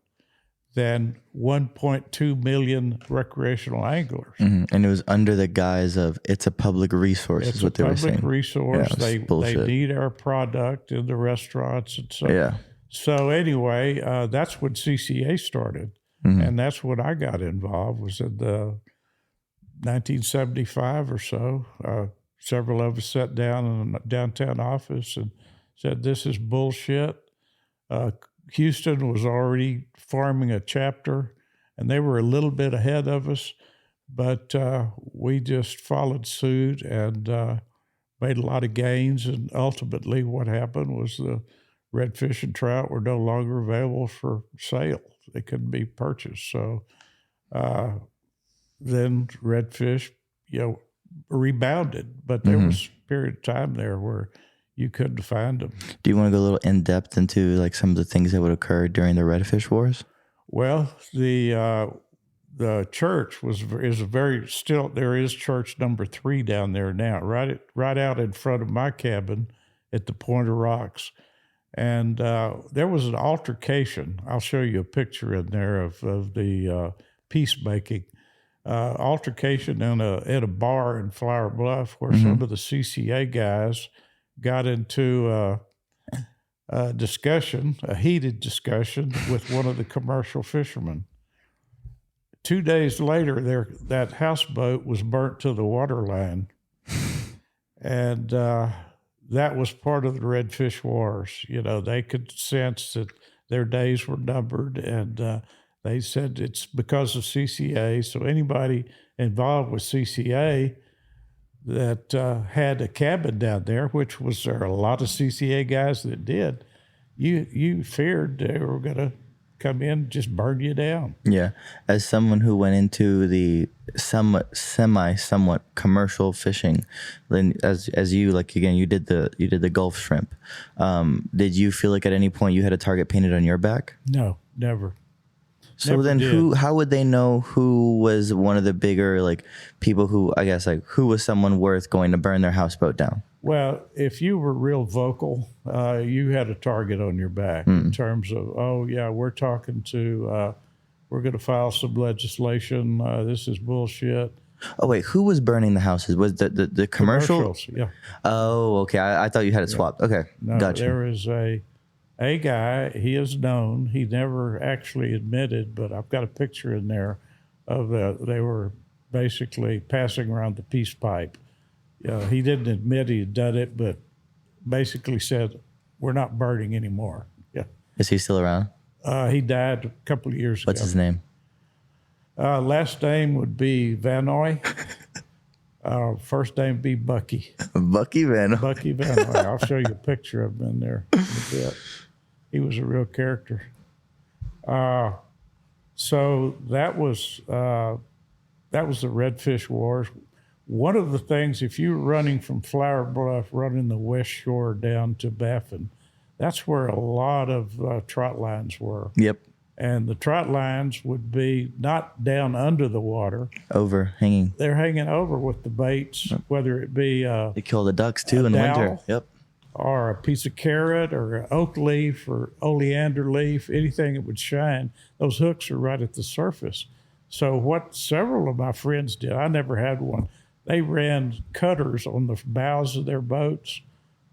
than 1.2 million recreational anglers. And it was under the guise of it's a public resource, is what they were saying. It's a public resource. Yeah, they need our product in the restaurants and so. Yeah. So anyway, that's when CCA started, and that's when I got involved. Was in the 1975 or so. Several of us sat down in the downtown office and said, "This is bullshit." Houston was already forming a chapter, and they were a little bit ahead of us, but we just followed suit and made a lot of gains. And ultimately what happened was the redfish and trout were no longer available for sale. They couldn't be purchased. So then redfish, rebounded, but there was a period of time there where you couldn't find them. Do you want to go a little in depth into like some of the things that would occur during the redfish wars? Well, the the church is a very still there is church number 3 down there now, right out in front of my cabin at the Point of Rocks. And there was an altercation. I'll show you a picture in there of the peacemaking altercation at a bar in Flower Bluff where some of the CCA guys got into a discussion, a heated discussion with one of the commercial fishermen. 2 days later, that houseboat was burnt to the waterline. And that was part of the Redfish Wars. You know, they could sense that their days were numbered, and they said it's because of CCA. So anybody involved with CCA that had a cabin down there, which was there a lot of CCA guys that did, you feared they were going to come in and just burn you down. Yeah. As someone who went into the somewhat commercial fishing, then as you, like, again, you did the Gulf shrimp. Did you feel like at any point you had a target painted on your back? No, never. So Never then did. how would they know who was one of the bigger, like, people who, I guess, like, who was someone worth going to burn their houseboat down? Well, if you were real vocal, you had a target on your back in terms of, oh, yeah, we're talking to, we're going to file some legislation. This is bullshit. Oh, wait, who was burning the houses? Was the commercial? Commercials, yeah. Oh, okay. I thought you had it swapped. Okay, No, gotcha. there is a guy, he is known. He never actually admitted, but I've got a picture in there of they were basically passing around the peace pipe. He didn't admit he had done it, but basically said, we're not burning anymore. Yeah. Is he still around? He died a couple of years What's ago. his name? Last name would be Vanoy. First name would be Bucky. Bucky Van. Bucky Vanoy. I'll show you a picture of him in there in a bit. He was a real character. So that was the Redfish Wars. One of the things, if you were running from Flower Bluff, running the west shore down to Baffin, that's where a lot of trot lines were. Yep. And the trot lines would be not down under the water. Overhanging. They're hanging over with the baits, whether it be They kill the ducks too in the winter. dowel. Yep. or a piece of carrot or an oak leaf or oleander leaf, anything that would shine. Those hooks are right at the surface. So what several of my friends did, I never had one, they ran cutters on the bows of their boats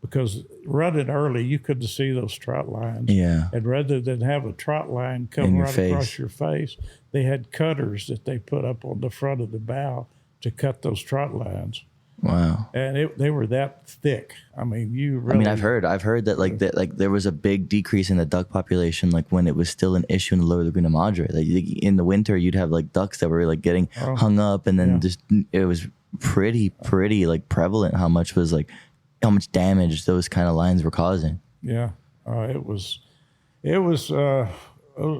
because running early, you couldn't see those trot lines. Yeah. And rather than have a trot line come right across your face, they had cutters that they put up on the front of the bow to cut those trot lines. Wow. And they were that thick. I mean, you really... I mean, I've heard that like there was a big decrease in the duck population, like when it was still an issue in the lower Laguna Madre. Like in the winter, you'd have like ducks that were like getting hung up, and then just it was pretty like prevalent how much damage those kind of lines were causing. Yeah, it was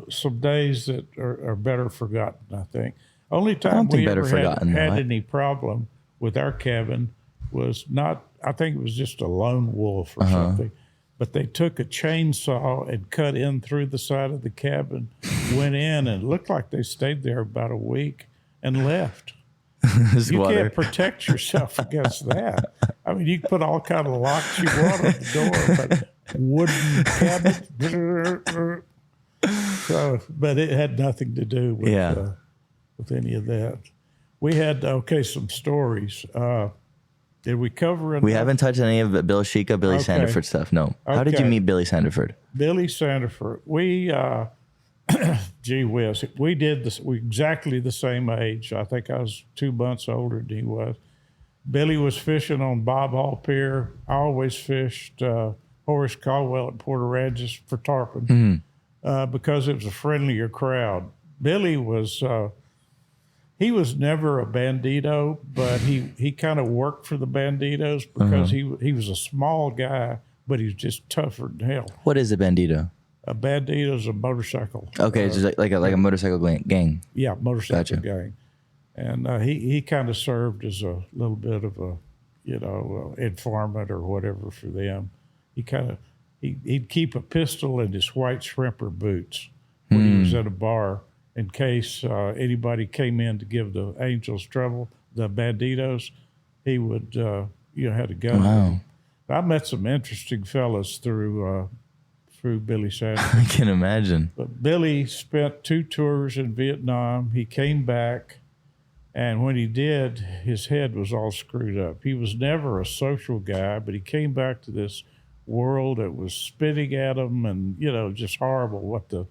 some days that are better forgotten, I think. Only time we ever had any problem with our cabin was not, I think it was just a lone wolf or something, but they took a chainsaw and cut in through the side of the cabin, went in, and it looked like they stayed there about a week and left. You can't protect yourself against that. I mean, you can put all kind of locks you want on the door, but wooden cabinet. So, but it had nothing to do with any of that. We had some stories. Did we cover enough? We haven't touched any of Bill Sheika, Billy Sandiford stuff. No. How did you meet Billy Sandiford? Billy Sandiford. We gee whiz, we did this. We exactly the same age. I think I was 2 months older than he was. Billy was fishing on Bob Hall Pier. I always fished Horace Caldwell at Port Aransas for tarpon because it was a friendlier crowd. Billy was he was never a bandito, but he kind of worked for the banditos because he was a small guy, but he was just tougher than hell. What is a bandito? A bandito is a motorcycle. Okay, just like a motorcycle gang. Yeah, motorcycle gang. And he kind of served as a little bit of a, informant or whatever for them. He'd keep a pistol in his white shrimper boots when he was at a bar, in case anybody came in to give the Angels trouble, the Banditos. He would, had a gun with Wow. him. I met some interesting fellas through Billy Sanders. I can imagine. But Billy spent 2 tours in Vietnam. He came back, and when he did, his head was all screwed up. He was never a social guy, but he came back to this world that was spitting at him, and just horrible. What the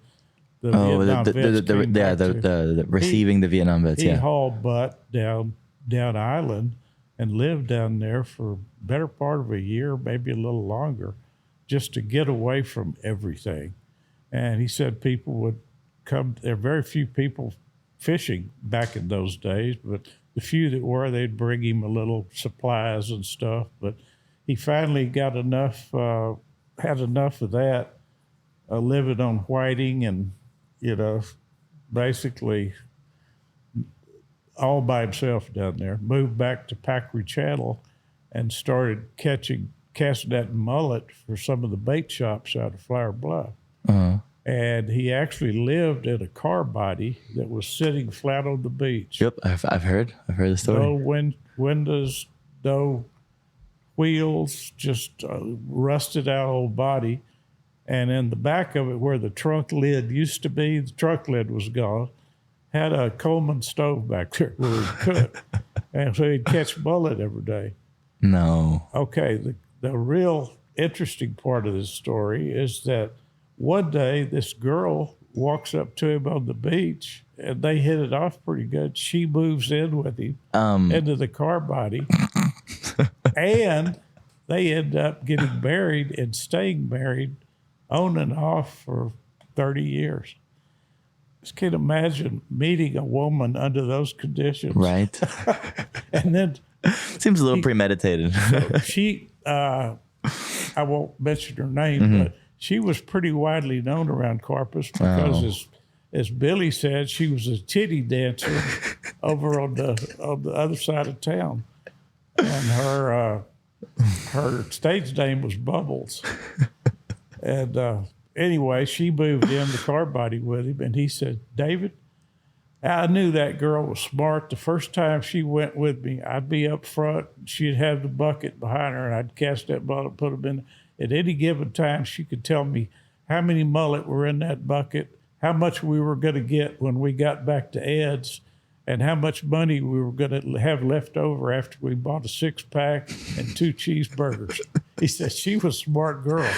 Vietnam vets came back to. the receiving the Vietnam vets. He Yeah. hauled butt down island and lived down there for better part of a year, maybe a little longer, just to get away from everything. And he said people would come. There are very few people fishing back in those days, but the few that were, they'd bring him a little supplies and stuff. But he finally got enough, had enough of that, living on whiting and, basically all by himself down there. Moved back to Packery Channel and started casting that mullet for some of the bait shops out of Flower Bluff. Uh-huh. And he actually lived in a car body that was sitting flat on the beach. Yep, I've heard the story. No windows, no wheels, just rusted out old body. And in the back of it, where the trunk lid used to be, the trunk lid was gone. Had a Coleman stove back there where he'd cook. And so he'd catch mullet every day. No. Okay, the real interesting part of this story is that one day this girl walks up to him on the beach, and they hit it off pretty good. She moves in with him into the car body, and they end up getting married and staying married on and off for 30 years. Just can't imagine meeting a woman under those conditions. Right. And then Seems a little premeditated. she, I won't mention her name, but she was pretty widely known around Corpus because, as Billy said, she was a titty dancer over on the other side of town, and her stage name was Bubbles. And anyway, she moved in the car body with him, and he said, "David, I knew that girl was smart. The first time she went with me, I'd be up front. She'd have the bucket behind her, and I'd cast that mullet, put them in. At any given time, she could tell me how many mullet were in that bucket, how much we were going to get when we got back to Ed's, and how much money we were going to have left over after we bought a 6-pack and 2 cheeseburgers." He said she was a smart girl.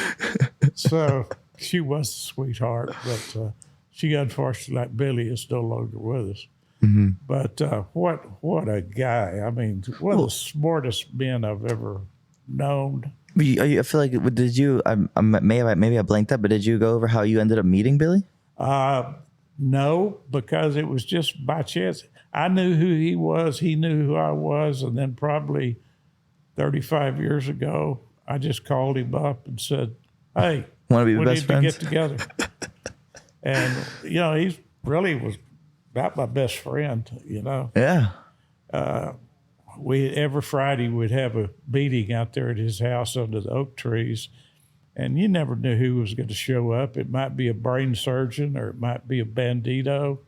So she was a sweetheart, but she, unfortunately, like Billy, is no longer with us. Mm-hmm. But what a guy. I mean, one of the smartest men I've ever known. I feel like, did you, maybe I blanked out, but did you go over how you ended up meeting Billy? No, because it was just by chance. I knew who he was. He knew who I was. And then probably 35 years ago, I just called him up and said, "Hey, Want to be we best need friends? to get together." And, he really was about my best friend, Yeah. Every Friday we'd have a meeting out there at his house under the oak trees, and you never knew who was going to show up. It might be a brain surgeon, or it might be a bandito.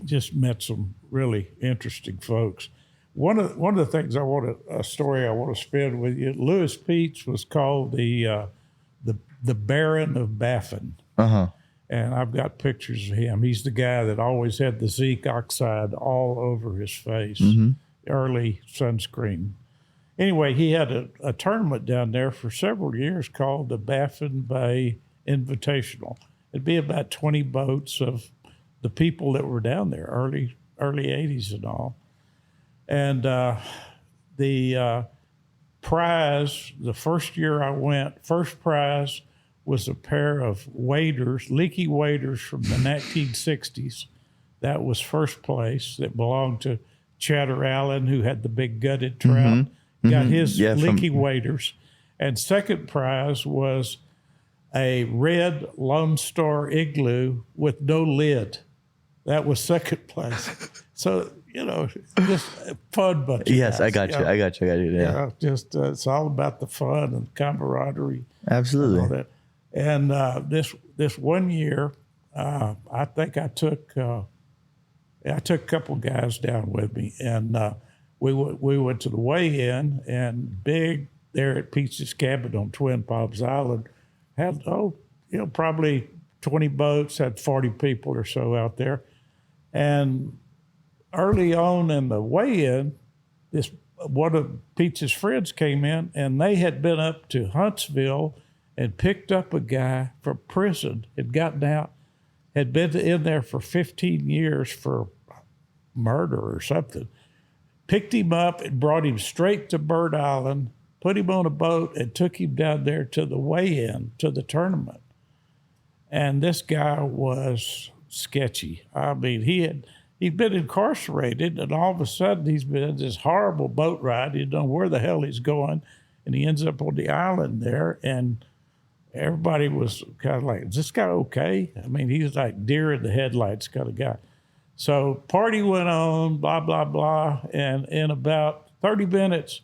Just met some really interesting folks. One of the things a story I want to spin with you. Lewis Peets was called the Baron of Baffin. Uh-huh. And I've got pictures of him. He's the guy that always had the zinc oxide all over his face, early sunscreen. Anyway, he had a tournament down there for several years called the Baffin Bay Invitational. It'd be about 20 boats of the people that were down there, early 80s and all. And the prize, the first year I went, first prize was a pair of waders, leaky waders from the 1960s. That was first place. That belonged to Chatter Allen, who had the big gutted trout. Got his leaky waders. And second prize was a red Lone Star igloo with no lid. That was second place. So, just fun bunch of Yes, guys, I got you. Yeah. Just it's all about the fun and camaraderie. Absolutely. And all that. And this one year, I think I took a couple guys down with me, and we went to the weigh-in, and Big there at Peach's Cabin on Twin Palms Island had probably 20 boats, had 40 people or so out there, and early on in the weigh-in, this one of Peach's friends came in, and they had been up to Huntsville and picked up a guy from prison, had gotten out, had been in there for 15 years for murder or something, picked him up and brought him straight to Bird Island, put him on a boat, and took him down there to the weigh-in, to the tournament. And this guy was sketchy. I mean, he'd been incarcerated, and all of a sudden he's been in this horrible boat ride. He don't know where the hell he's going, and he ends up on the island there, and everybody was kind of like, is this guy okay? I mean, he's like deer in the headlights kind of guy. So party went on, blah, blah, blah, and in about 30 minutes,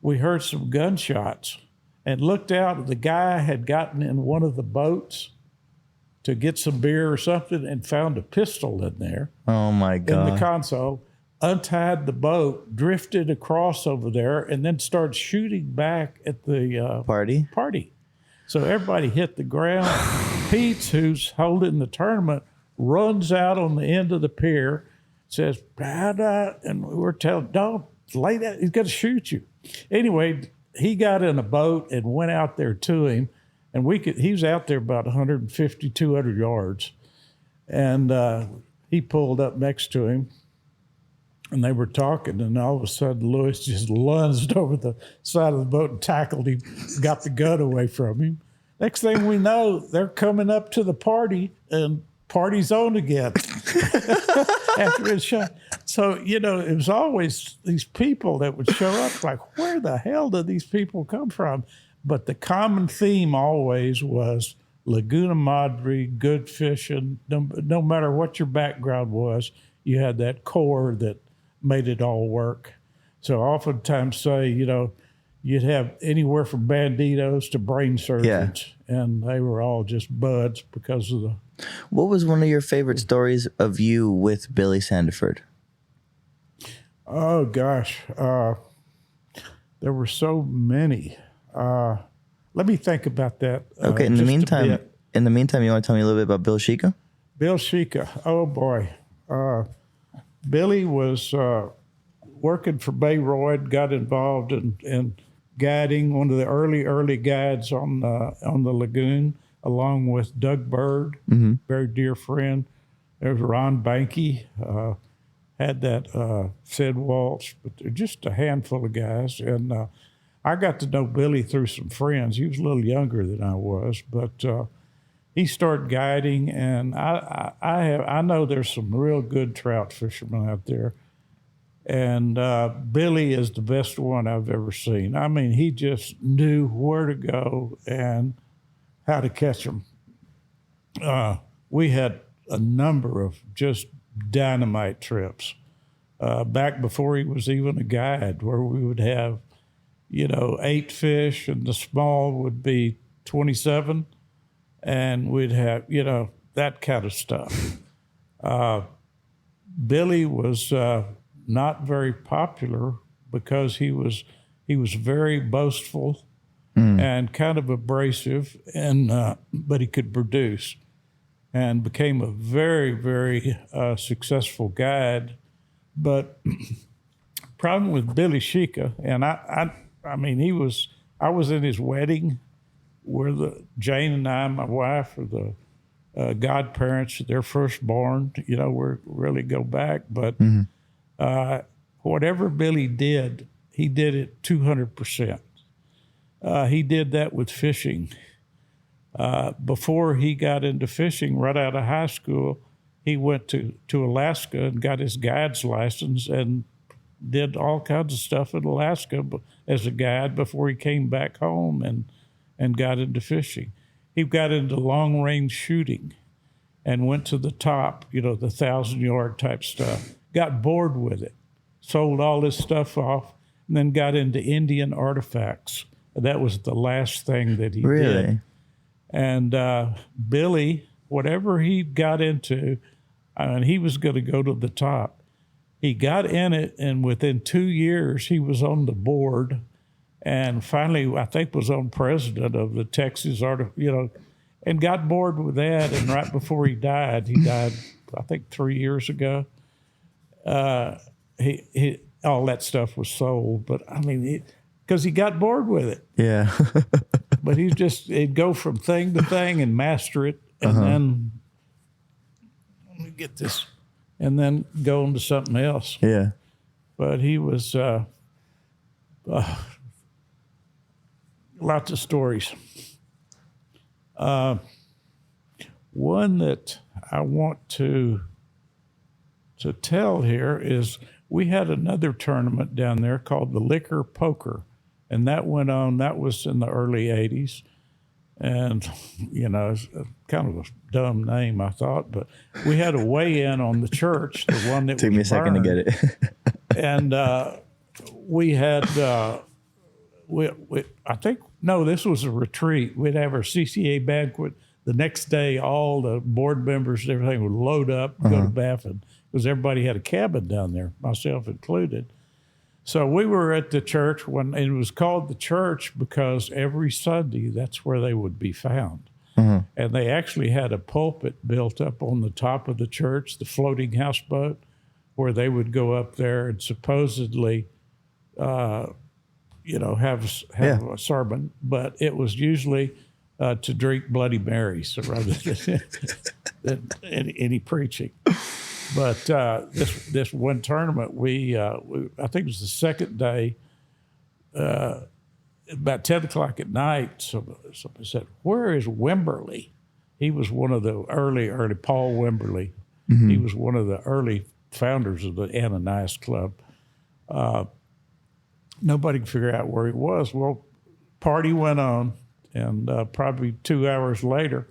we heard some gunshots and looked out, and the guy had gotten in one of the boats to get some beer or something and found a pistol in there. Oh, my God. In the console, untied the boat, drifted across over there, and then started shooting back at the party. So everybody hit the ground. Pete, who's holding the tournament, runs out on the end of the pier, says, and we're telling, don't lay that, he's going to shoot you. Anyway, he got in a boat and went out there to him. And he was out there about 150, 200 yards. And he pulled up next to him, and they were talking. And all of a sudden, Lewis just lunged over the side of the boat and tackled him, got the gun away from him. Next thing we know, they're coming up to the party, and party's on again after it's shot. So, it was always these people that would show up like, where the hell did these people come from? But the common theme always was Laguna Madre, good fishing. No matter what your background was, you had that core that made it all work. So oftentimes say, you'd have anywhere from banditos to brain surgeons, and they were all just buds because of the... What was one of your favorite stories of you with Billy Sandiford? Oh, gosh. There were so many. Let me think about that. Okay. In the meantime, you want to tell me a little bit about Bill Sheika? Bill Sheika. Oh boy. Billy was working for Bayroyd, got involved in guiding, one of the early guides on the lagoon, along with Doug Bird, very dear friend. There was Ron Banky, had that Sid Walsh, but they're just a handful of guys. And I got to know Billy through some friends. He was a little younger than I was, but he started guiding, and I know there's some real good trout fishermen out there. And Billy is the best one I've ever seen. I mean, he just knew where to go and how to catch them. We had a number of just dynamite trips back before he was even a guide, where we would have 8 fish, and the small would be 27, and we'd have, that kind of stuff. Billy was not very popular because he was very boastful and kind of abrasive, and but he could produce, and became a very, very successful guide. But problem with Billy Sheika, and I mean, I was in his wedding where Jane and I, my wife, are the godparents, their firstborn, we really go back. But whatever Billy did, he did it 200%. He did that with fishing. Before he got into fishing, right out of high school, he went to Alaska and got his guide's license and did all kinds of stuff in Alaska as a guide before he came back home and got into fishing. He got into long-range shooting and went to the top, the 1,000-yard type stuff. Got bored with it, sold all his stuff off, and then got into Indian artifacts. That was the last thing that he did. And Billy whatever he got into, and he was going to go to the top. He got in it, and within 2 years, he was on the board, and finally, I think was on president of the Texas and got bored with that. And right before he died, I think 3 years ago. He all that stuff was sold, but I mean, because he got bored with it. Yeah. But he'd go from thing to thing and master it, and then let me get this, and then go on to something else. Yeah. But he was lots of stories. One that I want to tell here is we had another tournament down there called the Liquor Poker, and that went on. That was in the early 80s. And, it's kind of a dumb name, I thought, but we had a weigh-in on the church, the one that took me a second to get it. And we had, this was a retreat. We'd have our CCA banquet. The next day, all the board members and everything would load up, go to Baffin, because everybody had a cabin down there, myself included. So we were at the church and it was called the church because every Sunday that's where they would be found. And they actually had a pulpit built up on the top of the church, the floating houseboat, where they would go up there and supposedly, have a sermon. But it was usually to drink Bloody Marys rather than any preaching. But this one tournament, I think it was the second day, about 10 o'clock at night, somebody said, "Where is Wimberly?" He was one of the early Paul Wimberly. He was one of the early founders of the Ananias Club. Nobody could figure out where he was. Well, party went on, and probably 2 hours later,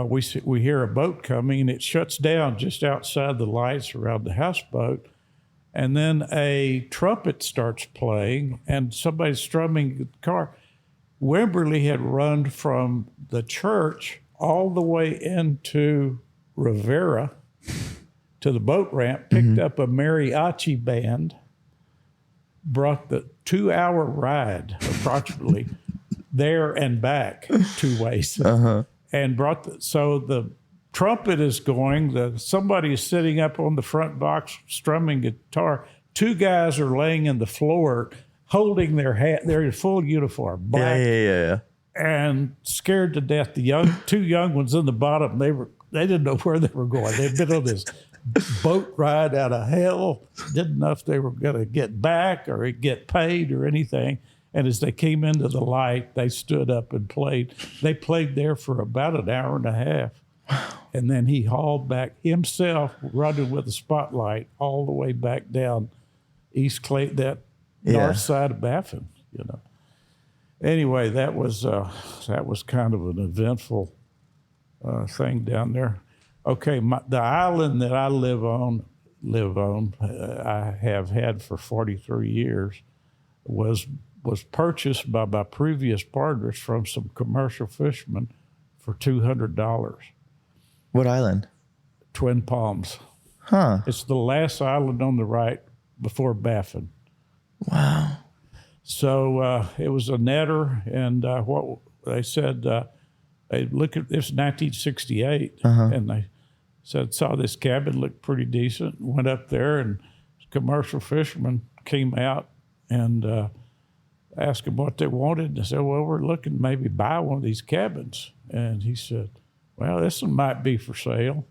we hear a boat coming, and it shuts down just outside the lights around the houseboat. And then a trumpet starts playing, and somebody's strumming the car. Wimberly had run from the church all the way into Rivera to the boat ramp, picked up a mariachi band, brought the 2-hour ride approximately there and back 2 ways. And so the trumpet is going, somebody is sitting up on the front box strumming guitar. 2 guys are laying in the floor holding their hat. They're in full uniform, black. Yeah. And scared to death. The 2 young ones in the bottom, they didn't know where they were going. They'd been on this boat ride out of hell, didn't know if they were going to get back or get paid or anything. And as they came into the light, they stood up and played. They played there for about an hour and a half. And then he hauled back himself, running with a spotlight all the way back down East Clay, that north side of Baffin, Anyway, that was kind of an eventful thing down there. Okay, the island that I live on, I have had for 43 years, was purchased by my previous partners from some commercial fishermen for $200. What island? Twin Palms. Huh. It's the last island on the right before Baffin. Wow. So it was a netter, and what they said, they look at this 1968, and they saw this cabin looked pretty decent. Went up there, and commercial fishermen came out and asked them what they wanted. They said, "Well, we're looking to maybe buy one of these cabins." And he said, "Well, this one might be for sale."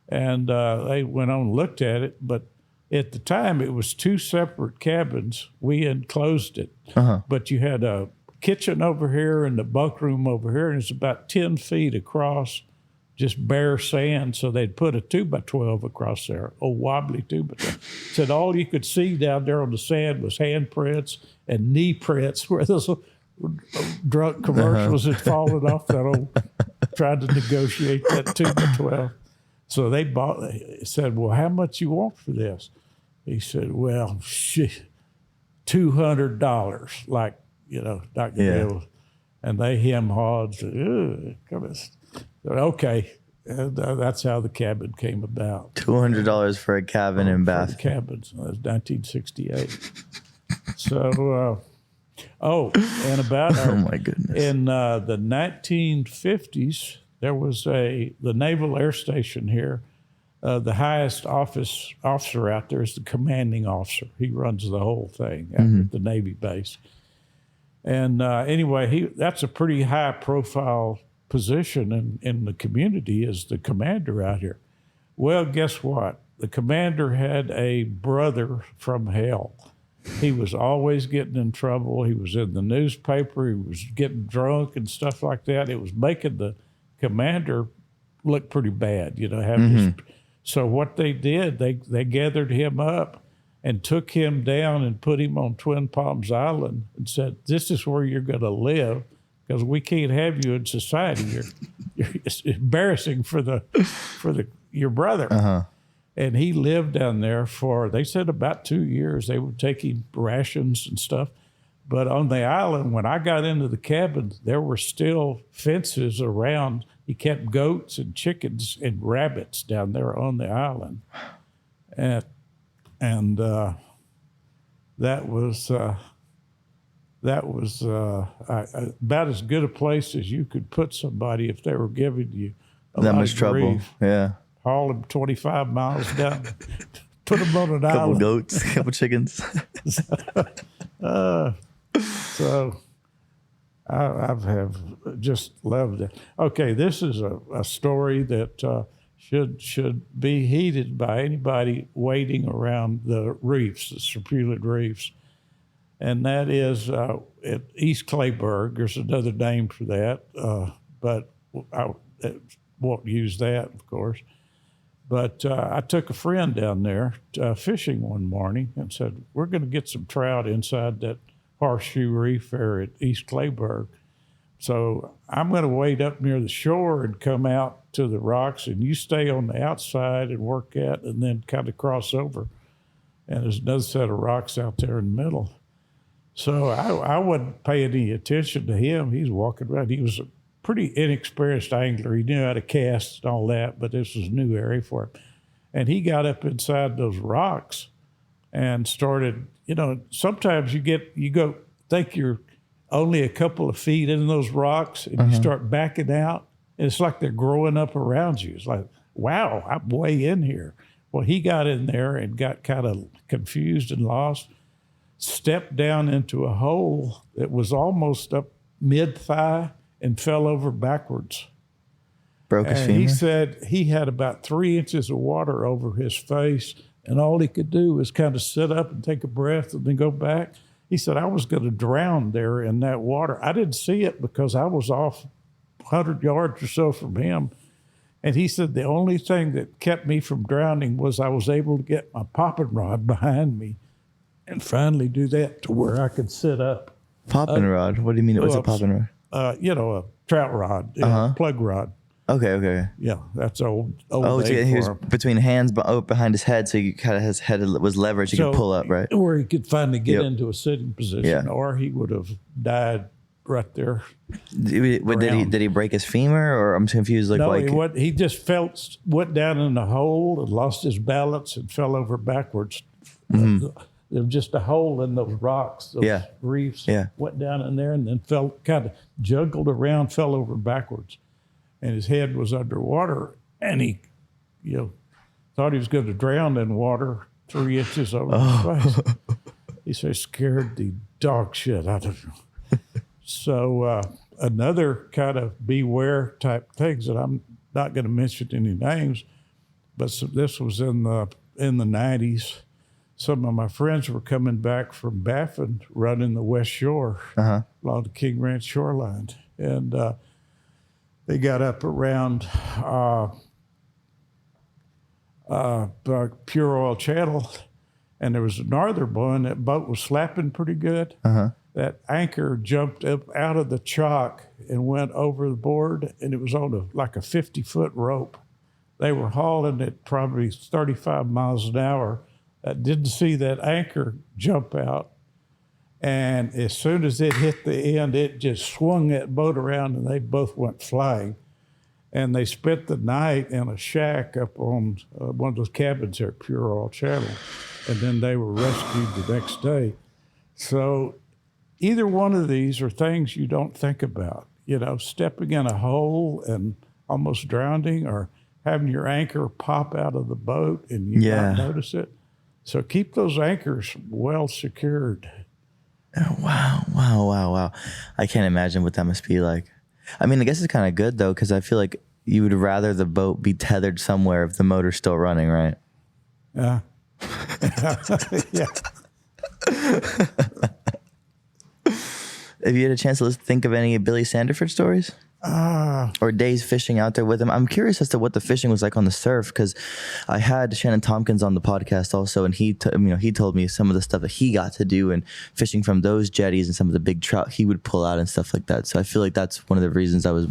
And they went on and looked at it, but at the time it was 2 separate cabins. We enclosed it, but you had a kitchen over here and the bunk room over here, and it's about 10 feet across, just bare sand. So they'd put a 2x12 across there, a wobbly 2x12. Said all you could see down there on the sand was handprints and knee prints where those drunk commercials had fallen off that old, tried to negotiate that 2x12. So they said, "Well, how much you want for this?" He said, "Well, $200, like, not gonna be able." And they hem-hawed, said, "Okay." And that's how the cabin came about. $200 for a cabin in For Bath. the cabin. So that was 1968. So, and about Oh my goodness. in the 1950s, there was the Naval Air Station here. The highest officer out there is the commanding officer. He runs the whole thing at the Navy base. And anyway, that's a pretty high profile position in the community as the commander out here. Well, guess what? The commander had a brother from hell. He was always getting in trouble. He was in the newspaper. He was getting drunk and stuff like that. It was making the commander look pretty bad, So what they did, they gathered him up and took him down and put him on Twin Palms Island and said, "This is where you're going to live, because we can't have you in society. It's embarrassing for your brother." And he lived down there for, they said, about 2 years. They would take him rations and stuff. But on the island, when I got into the cabin, there were still fences around. He kept goats and chickens and rabbits down there on the island. And that was about as good a place as you could put somebody if they were giving you that much trouble. grief. Yeah. Haul them 25 miles down, put them on an Couple island. goats, couple chickens. So I have just loved it. Okay, this is a story that should be heeded by anybody wading around the reefs, the Serpulid Reefs. And that is at East Clayburg. There's another name for that, but I won't use that, of course. But I took a friend down there fishing one morning and said, "We're going to get some trout inside that horseshoe reef there at East Clayburg. So I'm going to wade up near the shore and come out to the rocks, and you stay on the outside and work at, and then kind of cross over. And there's another set of rocks out there in the middle." So I wouldn't pay any attention to him. He's walking around. He was a pretty inexperienced angler. He knew how to cast and all that, but this was a new area for him. And he got up inside those rocks and started, sometimes you go think you're only a couple of feet in those rocks, and you start backing out, and it's like they're growing up around you. It's like, wow, I'm way in here. Well, he got in there and got kind of confused and lost, stepped down into a hole that was almost up mid-thigh and fell over backwards. Broke his femur? He said he had about 3 inches of water over his face, and all he could do was kind of sit up and take a breath and then go back. He said, "I was going to drown there in that water. I didn't see it because I was off 100 yards or so from him." And he said, "The only thing that kept me from drowning was I was able to get my popping rod behind me and finally do that to where I could sit up." Popping rod? What do you mean? What's a popping rod? A trout rod, plug rod. Okay. Yeah, that's old. Oh, so he was for him. between hands, but behind his head, so he kind of his head was leveraged. He could pull up, right? Or he could finally get into a sitting position, Yeah. or he would have died right there. Did he break his femur, or I'm confused? Like, No, he just went down in the hole and lost his balance and fell over backwards. There was just a hole in those rocks, those reefs. Yeah. Went down in there and then fell, kind of juggled around, fell over backwards. And his head was underwater, and he, thought he was going to drown in water 3 inches over his face. He said, "Scared the dog shit out of him." So another kind of beware type things that I'm not going to mention any names, but this was in the 90s. Some of my friends were coming back from Baffin, running the West Shore along the King Ranch shoreline, and they got up around Pure Oil Channel, and there was a northern one. That boat was slapping pretty good. That anchor jumped up out of the chalk and went over the board, and it was on like a 50-foot rope. They were hauling it probably 35 miles an hour. I didn't see that anchor jump out. And as soon as it hit the end, it just swung that boat around, and they both went flying. And they spent the night in a shack up on one of those cabins there at Pure Oil Channel. And then they were rescued the next day. So either one of these are things you don't think about. You know, stepping in a hole and almost drowning, or having your anchor pop out of the boat and you not notice it. So keep those anchors well secured. Oh, wow. I can't imagine what that must be like. I mean, I guess it's kind of good, though, because I feel like you would rather the boat be tethered somewhere if the motor's still running, right? Yeah. Yeah. Have you had a chance to think of any Billy Sandifer stories? Or days fishing out there with him? I'm curious as to what the fishing was like on the surf, because I had Shannon Tompkins on the podcast also, and he told me some of the stuff that he got to do and fishing from those jetties and some of the big trout he would pull out and stuff like that. So I feel like that's one of the reasons I was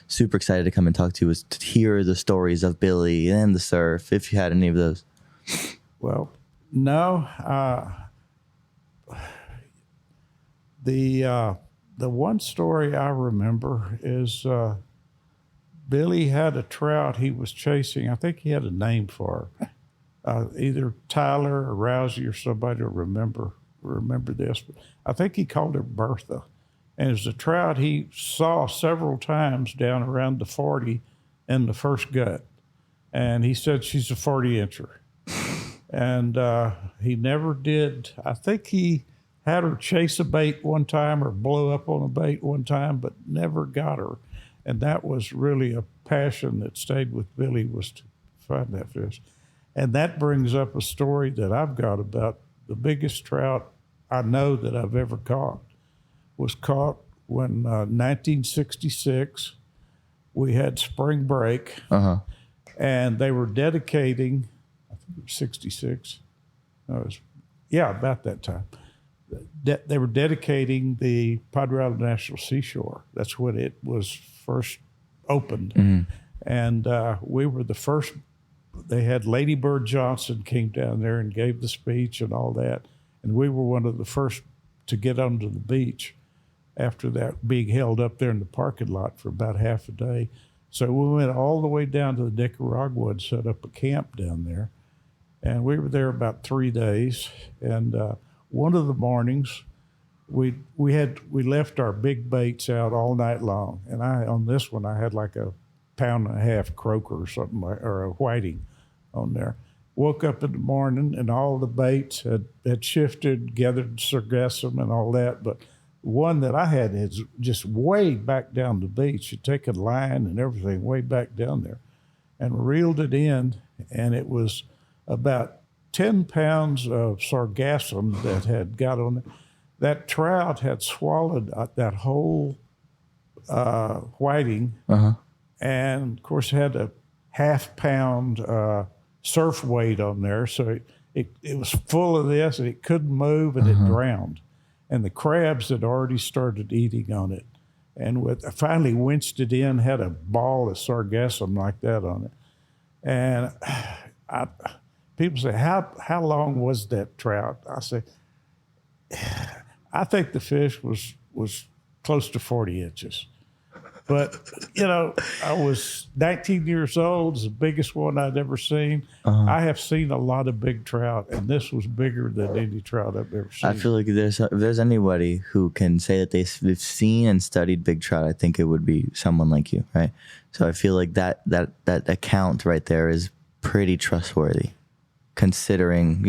super excited to come and talk to you, was to hear the stories of Billy and the surf, if you had any of those. Well, no. The one story I remember is Billy had a trout he was chasing. I think he had a name for her. Either Tyler or Rousey or somebody will remember this. But I think he called her Bertha. And it was a trout he saw several times down around the 40 in the first gut. And he said she's a 40-incher. And he never did. I think he had her chase a bait one time or blow up on a bait one time, but never got her. And that was really a passion that stayed with Billy, was to find that fish. And that brings up a story that I've got about the biggest trout I know that I've ever caught. Was caught when 1966, we had spring break, and they were dedicating, I think it was 66, about that time. They were dedicating the Padre Island National Seashore. That's when it was first opened. Mm-hmm. And we were the first. They had Lady Bird Johnson came down there and gave the speech and all that. And we were one of the first to get onto the beach after that, being held up there in the parking lot for about half a day. So we went all the way down to the Nicaragua and set up a camp down there. And we were there about 3 days. And one of the mornings, we left our big baits out all night long, and on this one I had like a 1.5 pound croaker or something or a whiting on there. Woke up in the morning and all the baits had shifted, gathered sargassum and all that, but one that I had is just way back down the beach. You take a line and everything way back down there, and reeled it in, and it was about 10 pounds of sargassum that had got on it. That trout had swallowed that whole whiting, and of course had a 1/2 pound surf weight on there. So it was full of this, and it couldn't move, and it drowned. And the crabs had already started eating on it. And I finally winched it in, had a ball of sargassum like that on it. And people say, how long was that trout? I say, I think the fish was close to 40 inches. But, I was 19 years old. It's the biggest one I'd ever seen. I have seen a lot of big trout, and this was bigger than any trout I've ever seen. I feel like if there's anybody who can say that they've seen and studied big trout, I think it would be someone like you, right? So I feel like that account right there is pretty trustworthy, considering,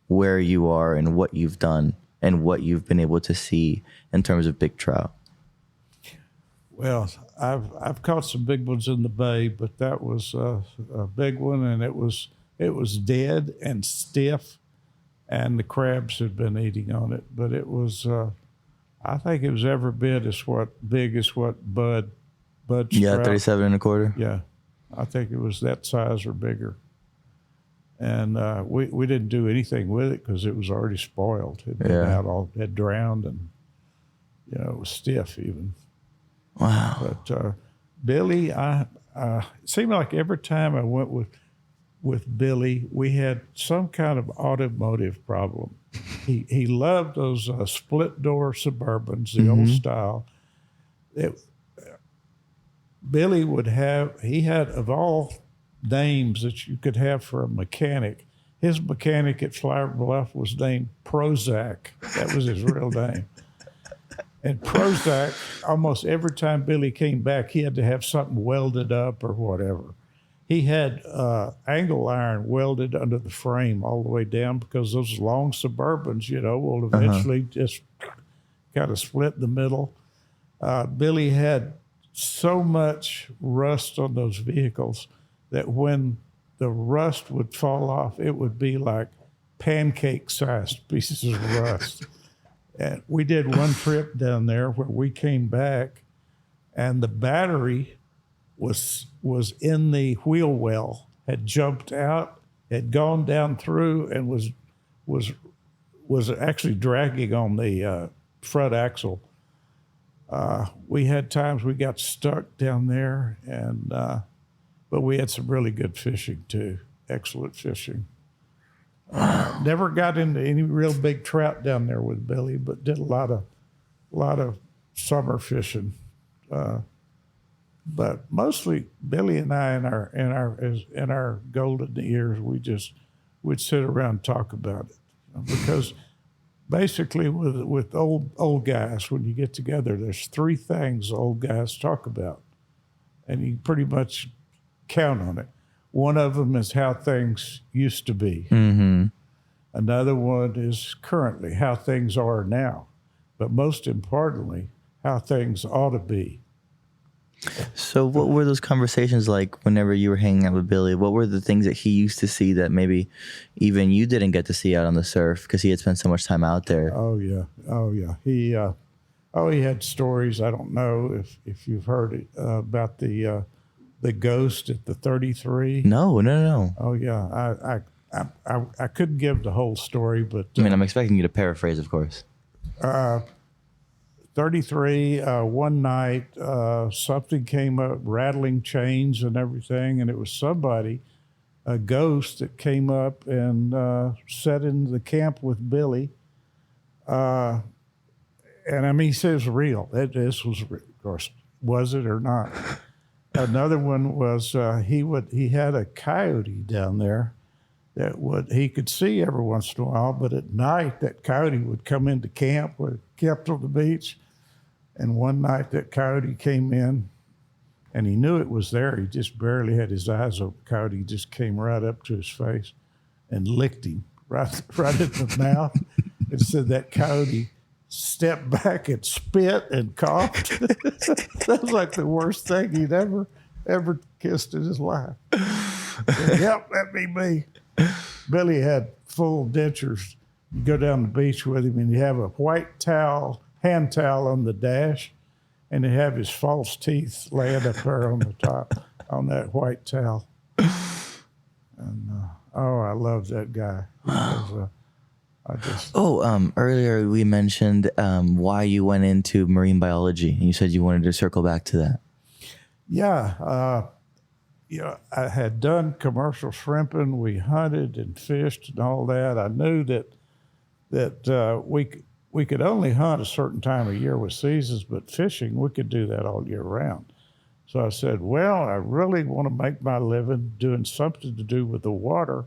where you are and what you've done and what you've been able to see in terms of big trout. Well, I've caught some big ones in the bay, but that was a big one, and it was dead and stiff, and the crabs had been eating on it. But it was, I think it was every bit as big as what Bud's trout. 37 1/4. Yeah, I think it was that size or bigger. And we didn't do anything with it because it was already spoiled. It had drowned, and it was stiff even. Wow. But Billy, it seemed like every time I went with Billy, we had some kind of automotive problem. He loved those split door Suburbans, the old style. Billy he had, of all names that you could have for a mechanic, his mechanic at Flower Bluff was named Prozac. That was his real name. And Prozac, almost every time Billy came back, he had to have something welded up or whatever. He had angle iron welded under the frame all the way down because those long Suburbans, will eventually just kind of split in the middle. Billy had so much rust on those vehicles that when the rust would fall off, it would be like pancake-sized pieces of rust. And we did one trip down there where we came back, and the battery was in the wheel well, had jumped out, had gone down through, and was actually dragging on the front axle. We had times we got stuck down there, but we had some really good fishing too, excellent fishing. Never got into any real big trout down there with Billy, but did a lot of summer fishing. But mostly Billy and I in our golden years, we'd sit around and talk about it, because basically with old guys, when you get together, there's three things old guys talk about, and you pretty much count on it. One of them is how things used to be. Mm-hmm. Another one is currently how things are now, but most importantly, how things ought to be. So what were those conversations like whenever you were hanging out with Billy? What were the things that he used to see that maybe even you didn't get to see out on the surf because he had spent so much time out there? Oh yeah. He had stories. I don't know if you've heard it, about the ghost at the 33. No. Oh yeah. I couldn't give the whole story, but I mean, I'm expecting you to paraphrase, of course. 33, one night, something came up, rattling chains and everything, and it was somebody, a ghost, that came up and sat in the camp with Billy. And I mean, he said it was real. This was, of course, was it or not? Another one was he had a coyote down there that he could see every once in a while, but at night that coyote would come into camp, or kept on the beach. And one night that coyote came in, and he knew it was there. He just barely had his eyes open. Coyote just came right up to his face and licked him right in the mouth. And said that coyote stepped back and spit and coughed. That was like the worst thing he'd ever kissed in his life. Said, yep, that be me. Billy had full dentures. You go down the beach with him, and you have a white towel, hand towel on the dash, and they have his false teeth laying up there on the top on that white towel. And I love that guy. Earlier we mentioned why you went into marine biology, and you said you wanted to circle back to that. Yeah. I had done commercial shrimping. We hunted and fished and all that. I knew that we could only hunt a certain time of year with seasons, but fishing, we could do that all year round. So I said, well, I really want to make my living doing something to do with the water.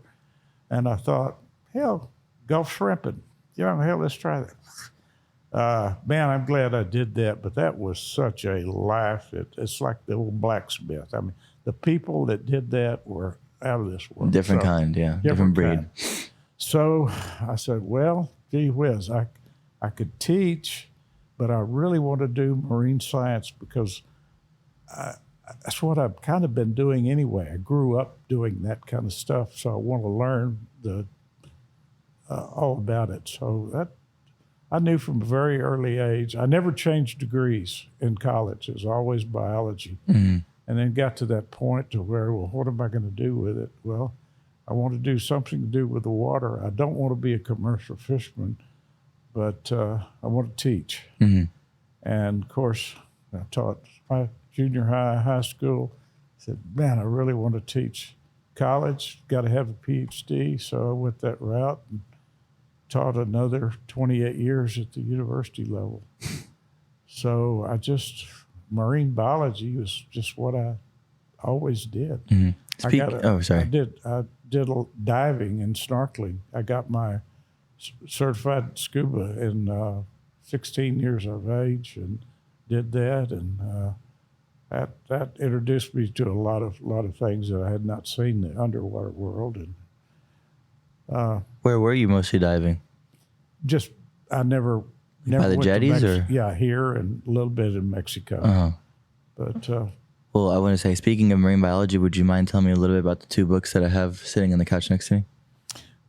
And I thought, hell, go shrimping. Let's try that. Man, I'm glad I did that, but that was such a laugh. It's like the old blacksmith. I mean, the people that did that were out of this world. Different kind, yeah. Different breed. Kind. So I said, well, gee whiz, I could teach, but I really want to do marine science because that's what I've kind of been doing anyway. I grew up doing that kind of stuff, so I want to learn all about it. So that I knew from a very early age. I never changed degrees in college. It was always biology. Mm-hmm. And then got to that point to where, well, what am I going to do with it? Well, I want to do something to do with the water. I don't want to be a commercial fisherman, but I want to teach. Mm-hmm. And of course, I taught my junior high school. I said, man, I really want to teach college. Got to have a PhD. So I went that route and taught another 28 years at the university level. So I just marine biology was just what I always did. Sorry. I did diving and snorkeling. I got my certified scuba in 16 years of age and did that, and that introduced me to a lot of things that I had not seen in the underwater world. And Where were you mostly diving? I never By the went jetties, to or? yeah, here and a little bit in Mexico. Uh-huh. But Well, I want to say, speaking of marine biology, would you mind telling me a little bit about the 2 books that I have sitting on the couch next to me?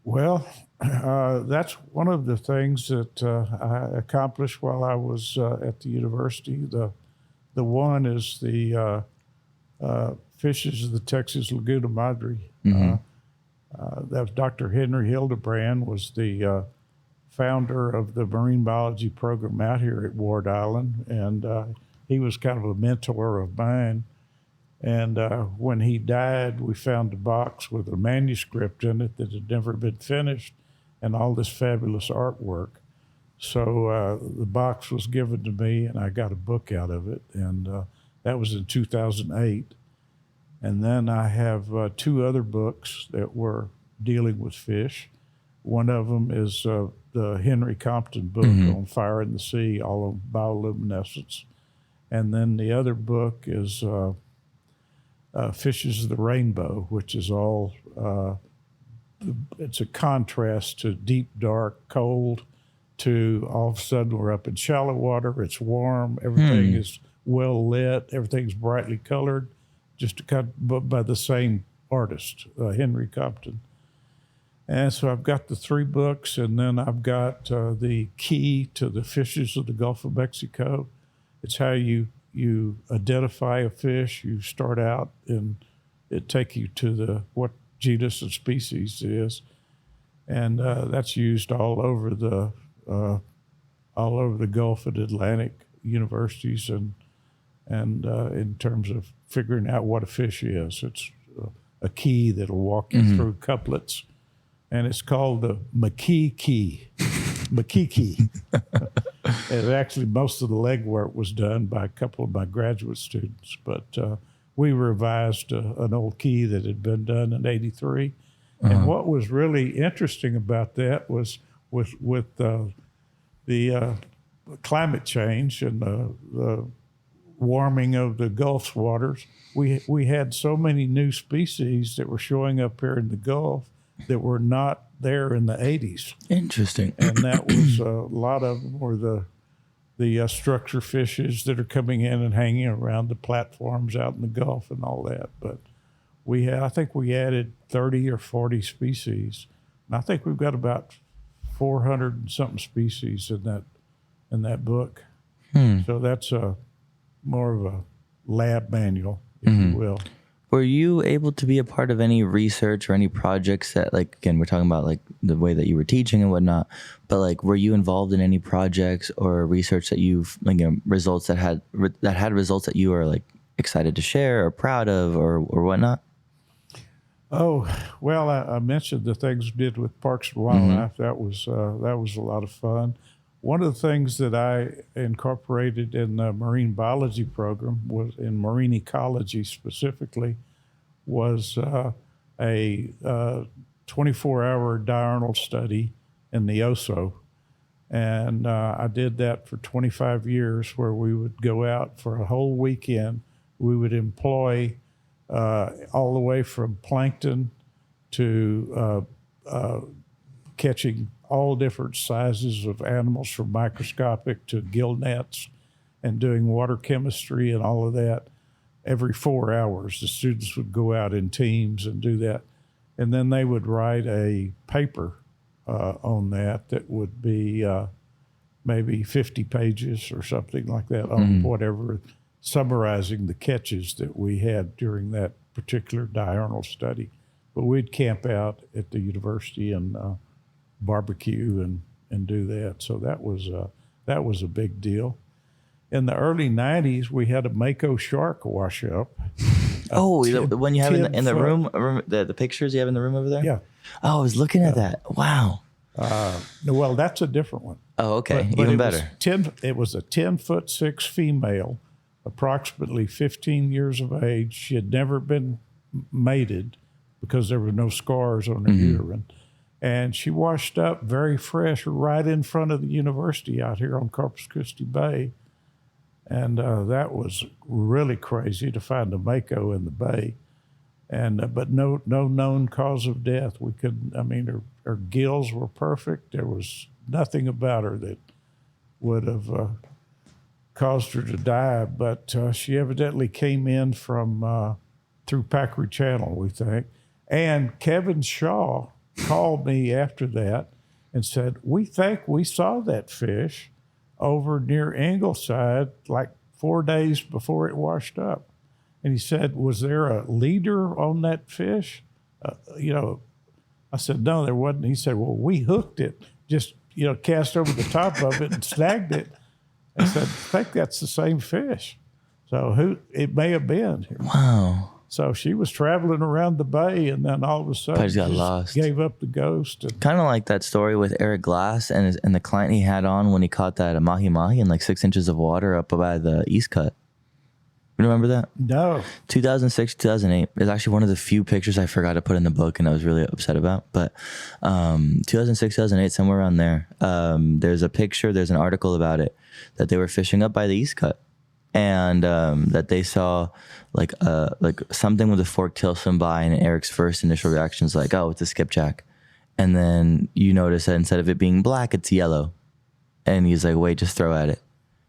well, that's one of the things that I accomplished while I was at the university. The one is the Fishes of the Texas Laguna Madre. That was Dr. Henry Hildebrand was the founder of the marine biology program out here at Ward Island, and he was kind of a mentor of mine. And when he died, we found a box with a manuscript in it that had never been finished and all this fabulous artwork. So the box was given to me, and I got a book out of it, and that was in 2008. And then I have 2 other books that were dealing with fish. One of them is the Henry Compton book on Fire in the Sea, all on bioluminescence. And then the other book is Fishes of the Rainbow, which is all, it's a contrast to deep, dark, cold, to all of a sudden we're up in shallow water, it's warm, everything is well lit, everything's brightly colored, just by the same artist, Henry Compton. And so I've got the 3 books, and then I've got the Key to the Fishes of the Gulf of Mexico. It's how you identify a fish. You start out, and it take you to what genus and species it is, and that's used all over the Gulf and Atlantic universities, and in terms of figuring out what a fish is. It's a key that'll walk you through couplets, and it's called the Mckee key. Mckee key. And actually, most of the legwork was done by a couple of my graduate students, but we revised an old key that had been done in '83. And what was really interesting about that was with the climate change and the warming of the Gulf's waters, we had so many new species that were showing up here in the Gulf that were not there in the 80s. Interesting. And that was a lot of them were the structure fishes that are coming in and hanging around the platforms out in the Gulf and all that. But I think we added 30 or 40 species, and I think we've got about 400 and something species in that book. So that's more of a lab manual, if you will. Were you able to be a part of any research or any projects that, like, again, we're talking about like the way that you were teaching and whatnot, but like, were you involved in any projects or research that you've, like, results that had results that you were like excited to share or proud of or whatnot? Oh, well, I mentioned the things we did with Parks and Wildlife. That was a lot of fun. One of the things that I incorporated in the marine biology program was in marine ecology specifically was a 24-hour diurnal study in the Oso. And I did that for 25 years, where we would go out for a whole weekend. We would employ all the way from plankton to catching all different sizes of animals, from microscopic to gill nets, and doing water chemistry and all of that. Every 4 hours, the students would go out in teams and do that. And then they would write a paper on that would be maybe 50 pages or something like that on whatever, summarizing the catches that we had during that particular diurnal study. But we'd camp out at the university and barbecue and do that. So that was a big deal. In the early 90s, we had a Mako shark wash up. Oh, the one you have in the room, the pictures you have in the room over there? Yeah. Oh, I was looking at that. Wow. Well, that's a different one. Oh, okay. But Even better. It was a 10'6" female approximately 15 years of age. She had never been mated because there were no scars on her uterine. And she washed up very fresh right in front of the university out here on Corpus Christi Bay. And that was really crazy to find a mako in the bay. And but no known cause of death. We couldn't, I mean, her gills were perfect. There was nothing about her that would have caused her to die. But she evidently came in from through Packery Channel, we think. And Kevin Shaw called me after that and said, we think we saw that fish over near Ingleside like 4 days before it washed up. And he said, was there a leader on that fish? I said, no, there wasn't. He said, well, we hooked it, just, cast over the top of it and snagged it. I said, I think that's the same fish. So it may have been. Wow. So she was traveling around the bay, and then all of a sudden Probably got lost. Gave up the ghost. Kind of like that story with Eric Glass and the client he had on when he caught that mahi-mahi in like 6 inches of water up by the East Cut. You remember that? No. 2006, 2008 is actually one of the few pictures I forgot to put in the book and I was really upset about. But 2006, 2008, somewhere around there, there's an article about it, that they were fishing up by the East Cut. And that they saw like something with a forked tail swim by, and Eric's first initial reaction is like, oh, it's a skipjack. And then you notice that instead of it being black, it's yellow. And he's like, wait, just throw at it.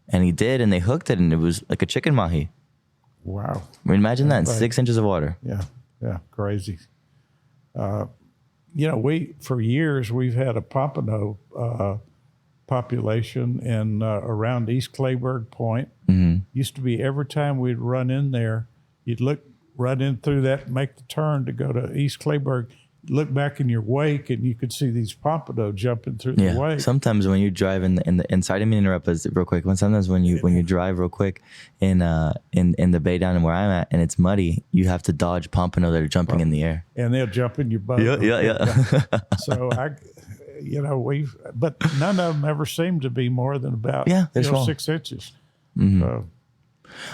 And he did, and they hooked it, and it was like a chicken mahi. Wow. I mean, imagine that in 6 inches of water. Yeah, crazy. For years, we've had a pompano population in around East Clayburg Point. Used to be every time we'd run in there, you'd run in through that, make the turn to go to East Clayburg, look back in your wake, and you could see these pompano jumping through the wake. Sometimes when you drive in the inside, I mean, interrupt us real quick. Sometimes when you drive real quick in the bay down where I'm at, and it's muddy, you have to dodge pompano that are jumping in the air, and they'll jump in your boat. Yeah. So but none of them ever seemed to be more than about 6 inches. So,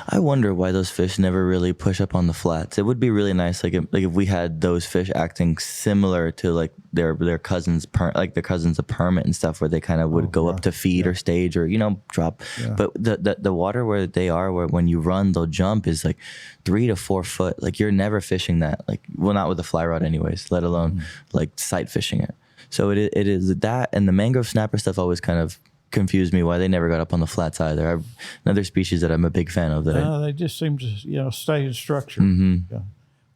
I wonder why those fish never really push up on the flats. It would be really nice, like if we had those fish acting similar to like their cousins, like their cousins of permit and stuff, where they kind of would go up to feed or stage or drop. Yeah. But the water where they are, where when you run they'll jump, is like 3 to 4 foot. Like you're never fishing that. Like, well, not with a fly rod, anyways. Let alone like sight fishing it. So it is that, and the mangrove snapper stuff always kind of confused me why they never got up on the flats either. Another species that I'm a big fan of. They just seem to stay in structure. Yeah.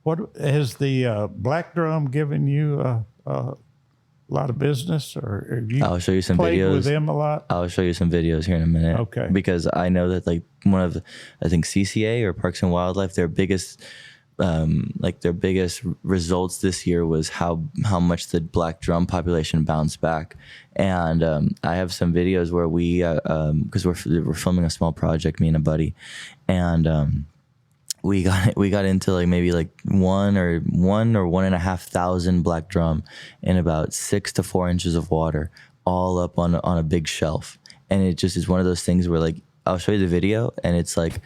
What has the black drum given you a lot of business, or have you I'll show you some played videos with them a lot? I'll show you some videos here in a minute. Okay. Because I know that like one of I think CCA or Parks and Wildlife, their biggest results this year was how much the black drum population bounced back. And I have some videos where we because we're filming a small project, me and a buddy, and we got into like maybe like one or 1,500 black drum in about 6 to 4 inches of water, all up on a big shelf. And it just is one of those things where, like, I'll show you the video, and it's like,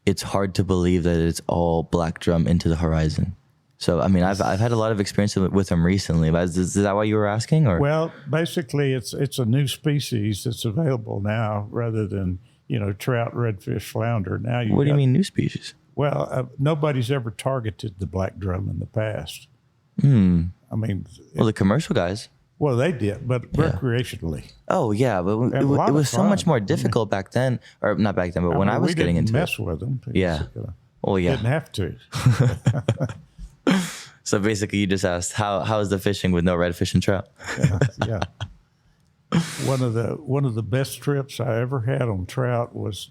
it's hard to believe that it's all black drum into the horizon. So, I mean, I've had a lot of experience with them recently. But is that why you were asking? Or? Well, basically, it's a new species that's available now, rather than trout, redfish, flounder. Now, what do you mean new species? Well, nobody's ever targeted the black drum in the past. I mean, the commercial guys. Well, they did, but recreationally. Oh yeah, but it was so much more difficult back then, or not back then, but when I was getting into it. We didn't mess with them. Yeah. Oh yeah. Didn't have to. So basically, you just asked how is the fishing with no redfish and trout? Yeah. One of the best trips I ever had on trout was,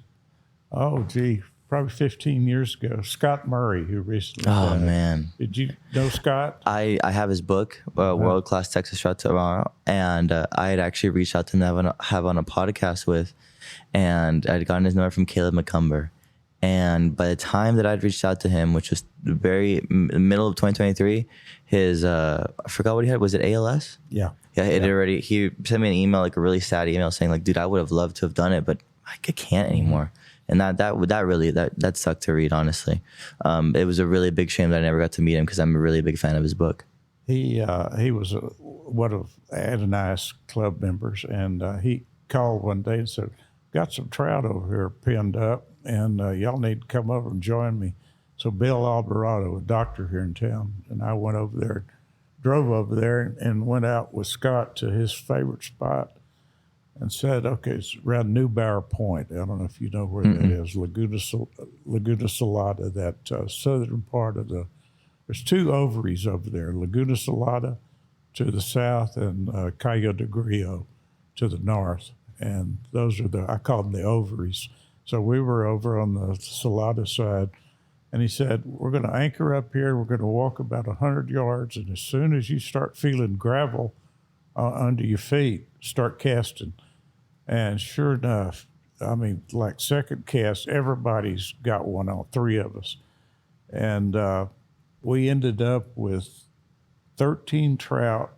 probably 15 years ago. Scott Murray, who recently died. Oh man, did you know Scott? I have his book, World Class Texas Trout Tomorrow, and I had actually reached out to him to have on a podcast with, and I'd gotten his number from Caleb McCumber. And by the time that I'd reached out to him, which was the very middle of 2023, his I forgot what he had. Was it ALS? Yeah. Yeah. He sent me an email, like a really sad email, saying like, "Dude, I would have loved to have done it, but I can't anymore." And that sucked to read, honestly. It was a really big shame that I never got to meet him, because I'm a really big fan of his book. He was one of Adonai's club members, and he called one day and said, "Got some trout over here pinned up, and y'all need to come over and join me." So Bill Alvarado, a doctor here in town, and I went over there, drove over there, and went out with Scott to his favorite spot, and said, "Okay, it's around Newbower Point. I don't know if you know where that is, Laguna Salada, that southern part of the. There's two ovaries over there, Laguna Salada to the south and Cayo de Grillo to the north, and those are I call them the ovaries. So we were over on the Salada side." And he said, "We're going to anchor up here. We're going to walk about 100 yards. And as soon as you start feeling gravel under your feet, start casting." And sure enough, I mean, like second cast, everybody's got one on, three of us. And we ended up with 13 trout.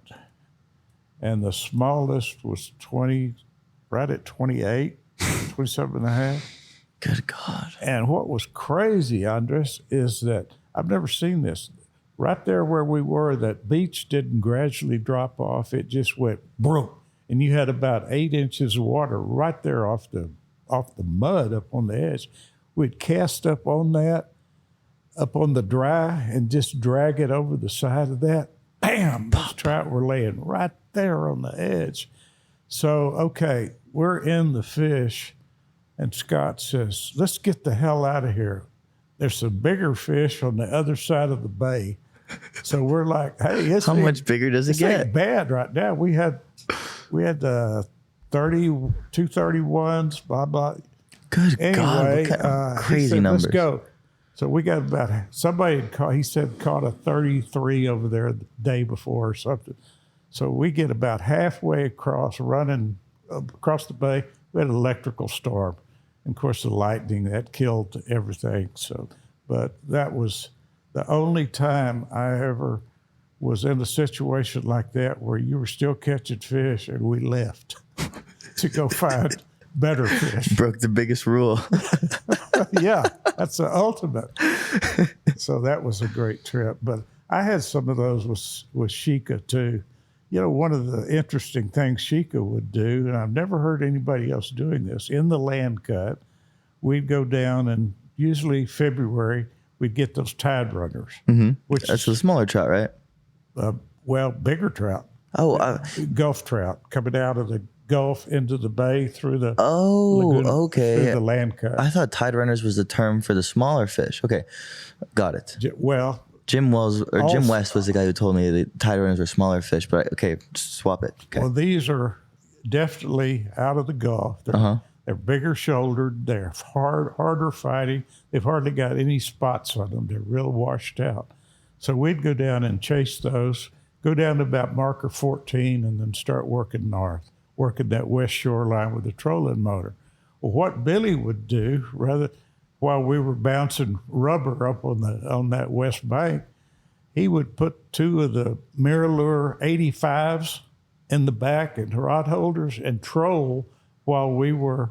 And the smallest was 20, right at 28, 27 and a half. Good God. And what was crazy, Andres, is that I've never seen this. Right there where we were, that beach didn't gradually drop off. It just went broke. And you had about 8 inches of water right there off the mud up on the edge. We'd cast up on that, up on the dry, and just drag it over the side of that. Bam! Those trout were laying right there on the edge. So, okay, we're in the fish. And Scott says, "Let's get the hell out of here. There's some bigger fish on the other side of the bay." So we're like, "Hey, how much bigger does it get?" Ain't bad right now. We had 231s, blah blah. Good God! Anyway, Crazy he said, numbers. "Let's go." So we got somebody had caught. He said caught a 33 over there the day before or something. So we get about halfway across, running across the bay. We had an electrical storm. And of course, the lightning, that killed everything. So, but that was the only time I ever was in a situation like that where you were still catching fish and we left to go find better fish. Broke the biggest rule. Yeah, that's the ultimate. So that was a great trip. But I had some of those with sheika too. You know, one of the interesting things sheika would do, and I've never heard anybody else doing this, in the land cut, we'd go down, and usually February, we'd get those tide runners. Mm-hmm. Which that's the smaller trout, right? Well, bigger trout. Oh, Gulf trout coming out of the Gulf into the bay through the lagoon, okay, through the land cut. I thought tide runners was the term for the smaller fish. Okay, got it. Well, Jim West was the guy who told me that tide runners were smaller fish, but okay, just swap it. Okay. Well, these are definitely out of the Gulf. They're bigger shouldered. They're harder fighting. They've hardly got any spots on them. They're real washed out. So we'd go down and chase those, go down to about marker 14, and then start working north, working that west shoreline with the trolling motor. Well, what Billy would do, while we were bouncing rubber up on that west bank, he would put 2 of the Mirror 85s in the back and rod holders and troll while we were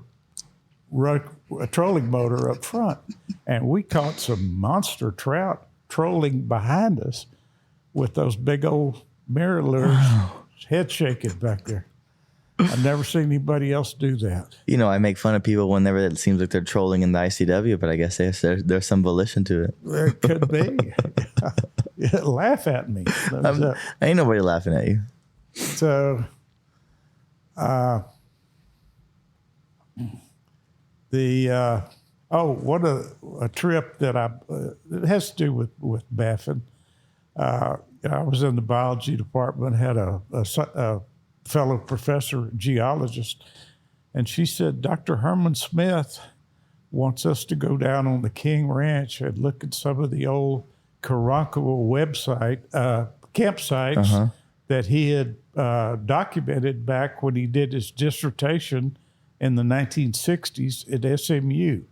a trolling motor up front. And we caught some monster trout trolling behind us with those big old mirror lures, head shaking back there. I've never seen anybody else do that. You know, I make fun of people whenever it seems like they're trolling in the ICW, but I guess there's some volition to it. There could be. Yeah, laugh at me. Ain't nobody laughing at you. So, a trip that it has to do with Baffin. I was in the biology department, had a fellow professor, geologist, and she said, "Dr. Herman Smith wants us to go down on the King Ranch and look at some of the old Karankawa campsites that he had documented back when he did his dissertation in the 1960s at SMU."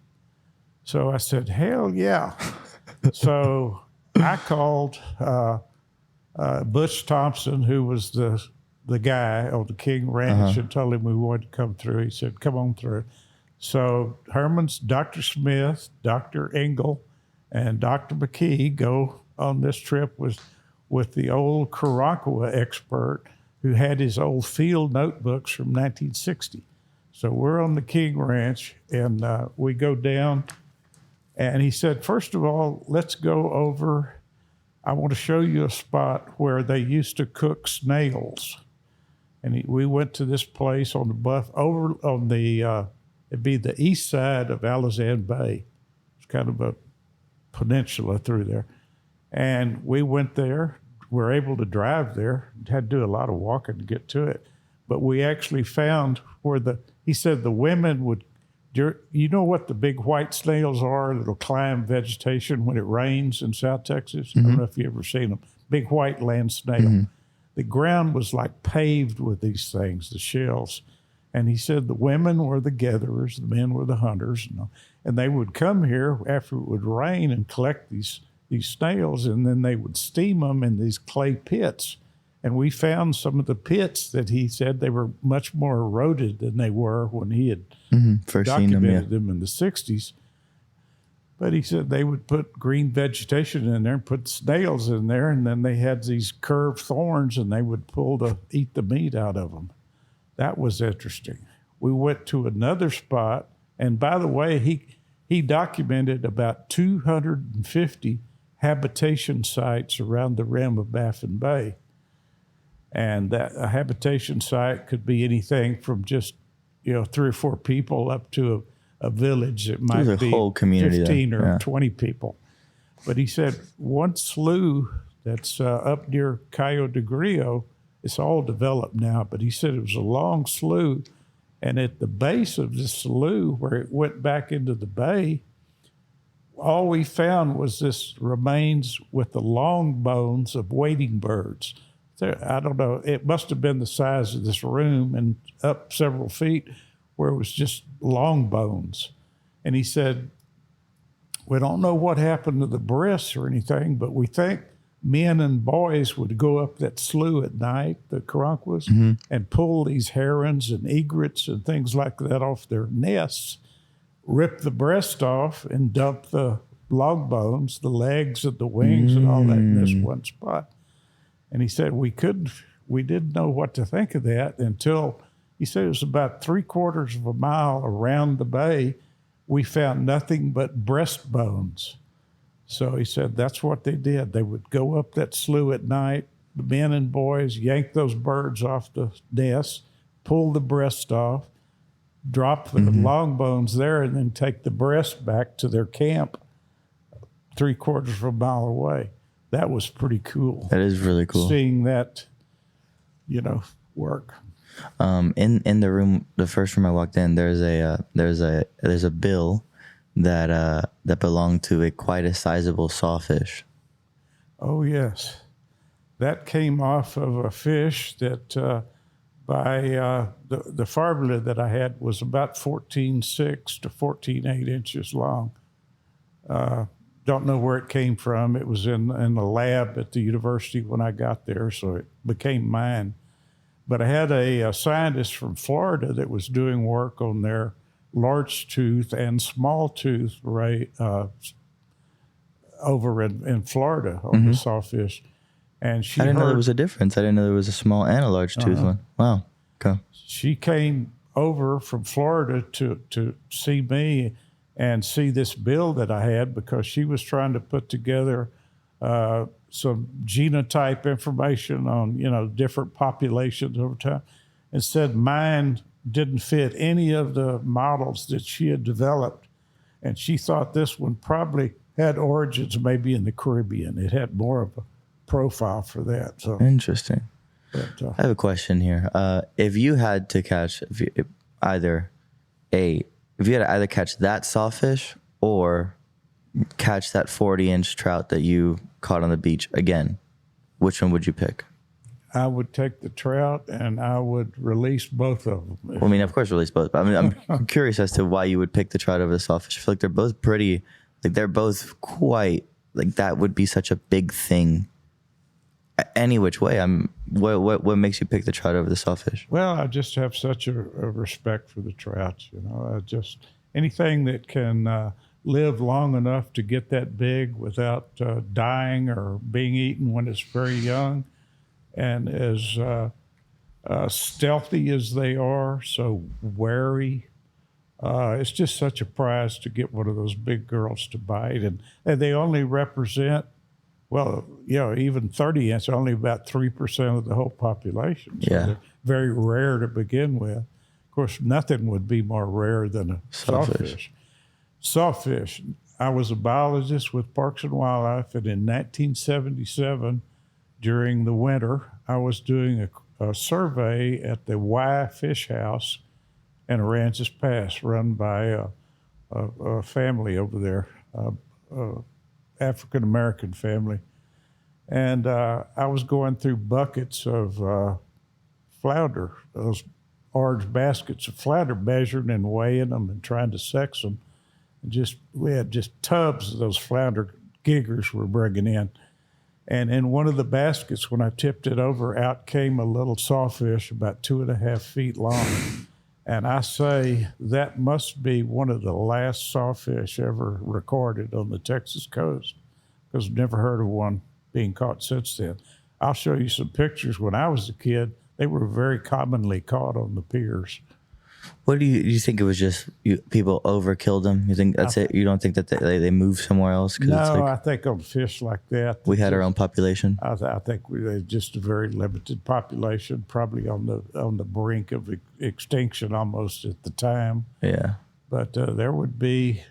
So I said, "Hell yeah." So I called Butch Thompson, who was the guy on the King Ranch, and told him we wanted to come through. He said, "Come on through." So Dr. Smith, Dr. Engel, and Dr. Mckee go on this trip with the old Karankawa expert who had his old field notebooks from 1960. So we're on the King Ranch, and we go down, and he said, first of all, let's go over, I want to show you a spot where they used to cook snails. And we went to this place on the bluff, over on the, it'd be the east side of Alizan Bay. It's kind of a peninsula through there. And we went there, were able to drive there, had to do a lot of walking to get to it. But we actually found where he said the women would, you know what the big white snails are that'll climb vegetation when it rains in South Texas? I don't know if you've ever seen them. Big white land snail. The ground was like paved with these things, the shells. And he said the women were the gatherers, the men were the hunters. And they would come here after it would rain and collect these snails, and then they would steam them in these clay pits. And we found some of the pits that he said they were much more eroded than they were when he had first documented them in the 60s. But he said they would put green vegetation in there and put snails in there, and then they had these curved thorns, and they would eat the meat out of them. That was interesting. We went to another spot, and by the way, he documented about 250 habitation sites around the rim of Baffin Bay. And that a habitation site could be anything from just, 3 or 4 people up to a village that might be whole community 15 or 20 people. But he said one slough that's up near Cayo de Grillo, it's all developed now, but he said it was a long slough. And at the base of this slough, where it went back into the bay, all we found was this remains with the long bones of wading birds. I don't know, it must have been the size of this room and up several feet where it was just long bones. And he said, we don't know what happened to the breasts or anything, but we think men and boys would go up that slough at night, the Karankawas, and pull these herons and egrets and things like that off their nests, rip the breast off and dump the log bones, the legs and the wings and all that in this one spot. And he said we didn't know what to think of that until he said it was about 3/4 of a mile around the bay. We found nothing but breastbones. So he said that's what they did. They would go up that slough at night, the men and boys yank those birds off the nest, pull the breast off, drop the long bones there, and then take the breast back to their camp 3/4 of a mile away. That was pretty cool. That is really cool. Seeing that, work. In the room, the first room I walked in, there's a bill that belonged to quite a sizable sawfish. Oh yes, that came off of a fish that by the formula that I had was about 14.6 to 14.8 inches long. Don't know where it came from. It was in the lab at the university when I got there, so it became mine. But I had a scientist from Florida that was doing work on their large tooth and small tooth over in Florida on the sawfish. And I didn't know there was a difference. I didn't know there was a small and a large tooth one. Wow. Okay. She came over from Florida to see me and see this bill that I had because she was trying to put together some genotype information on, different populations over time, and said mine didn't fit any of the models that she had developed. And she thought this one probably had origins maybe in the Caribbean. It had more of a profile for that. So interesting. But, I have a question here. If you had to catch either catch that sawfish or catch that 40-inch trout that you caught on the beach again, which one would you pick? I would take the trout and I would release both of them. Well, I mean, of course, release both. But I'm curious as to why you would pick the trout over the sawfish. I feel like they're both pretty, they're both quite, that would be such a big thing. Any which way. What makes you pick the trout over the sawfish? Well, I just have such a respect for the trouts. I just anything that can live long enough to get that big without dying or being eaten when it's very young, and as stealthy as they are, so wary. It's just such a prize to get one of those big girls to bite, and they only represent, well, even 30 inch, only about 3% of the whole population. So they're very rare to begin with. Of course, nothing would be more rare than a sawfish. Sawfish. I was a biologist with Parks and Wildlife, and in 1977, during the winter, I was doing a survey at the Y Fish House in Aransas Pass, run by a family over there, African-American family. And I was going through buckets of flounder, those large baskets of flounder, measuring and weighing them and trying to sex them. And we had just tubs of those flounder giggers we're bringing in. And in one of the baskets, when I tipped it over, out came a little sawfish about 2.5 feet long. And I say that must be one of the last sawfish ever recorded on the Texas coast, because I've never heard of one being caught since then. I'll show you some pictures. When I was a kid, they were very commonly caught on the piers. What do you think it was just people overkilled them? You think that's it? You don't think that they moved somewhere else? No, I think on fish like that. We had our own population. I think we had just a very limited population, probably on the brink of extinction almost at the time. Yeah. But there would be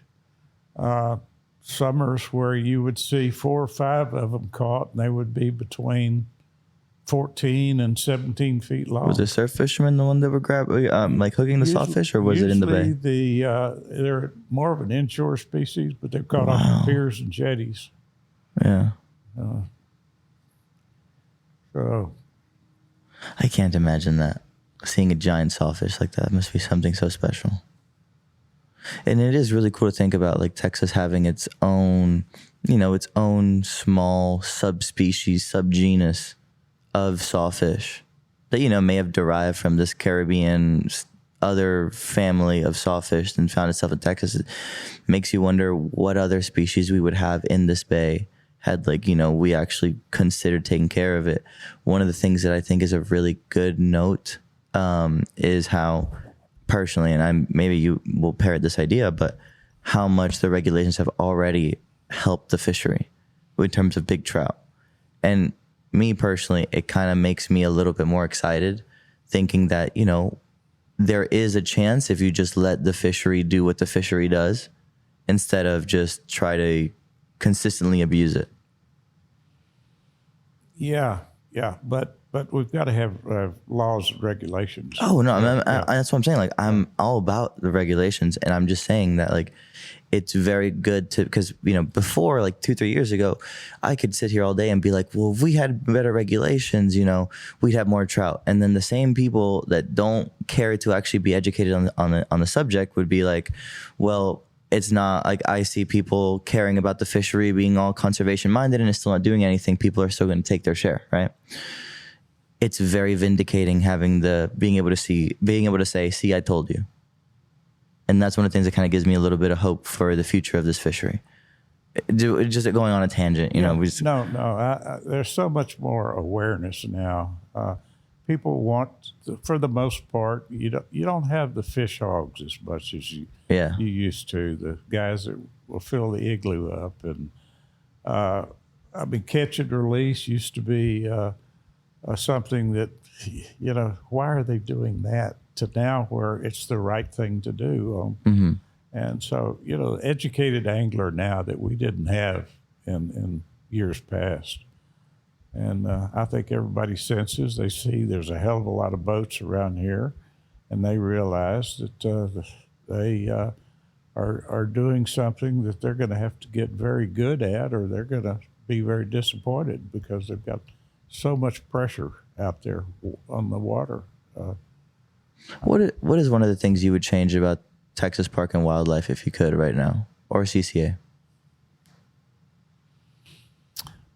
summers where you would see 4 or 5 of them caught, and they would be between 14 and 17 feet long. Was the surf fishermen the one that were like hooking the sawfish, or was it in the bay? They're more of an inshore species, but they're caught off the piers and jetties. Yeah. So I can't imagine that. Seeing a giant sawfish like that must be something so special. And it is really cool to think about, like, Texas having its own, its own small subspecies, subgenus of sawfish that may have derived from this Caribbean other family of sawfish and found itself in Texas. It makes you wonder what other species we would have in this bay had, we actually considered taking care of it. One of the things that I think is a really good note is how, personally, and maybe you will parrot this idea, but how much the regulations have already helped the fishery in terms of big trout. And me personally, it kind of makes me a little bit more excited, thinking that, there is a chance if you just let the fishery do what the fishery does, instead of just try to consistently abuse it. Yeah. But we've got to have laws and regulations. Oh, no, that's what I'm saying. Like, I'm all about the regulations, and I'm just saying that, it's very good to, because, before, 2-3 years ago, I could sit here all day and be like, well, if we had better regulations, we'd have more trout. And then the same people that don't care to actually be educated on the subject would be like, well, it's not like I see people caring about the fishery, being all conservation minded, and it's still not doing anything. People are still going to take their share, right? It's very vindicating being able to say, see, I told you. And that's one of the things that kind of gives me a little bit of hope for the future of this fishery. Just going on a tangent, there's so much more awareness now. People want, for the most part, you don't have the fish hogs as much as you used to. The guys that will fill the igloo up, and catch and release used to be something that, why are they doing that? To now where it's the right thing to do. And so, educated angler now that we didn't have in years past. And I think everybody senses, they see there's a hell of a lot of boats around here, and they realize that they are doing something that they're going to have to get very good at, or they're going to be very disappointed, because they've got so much pressure out there on the water. What is one of the things you would change about Texas Park and Wildlife if you could right now, or CCA?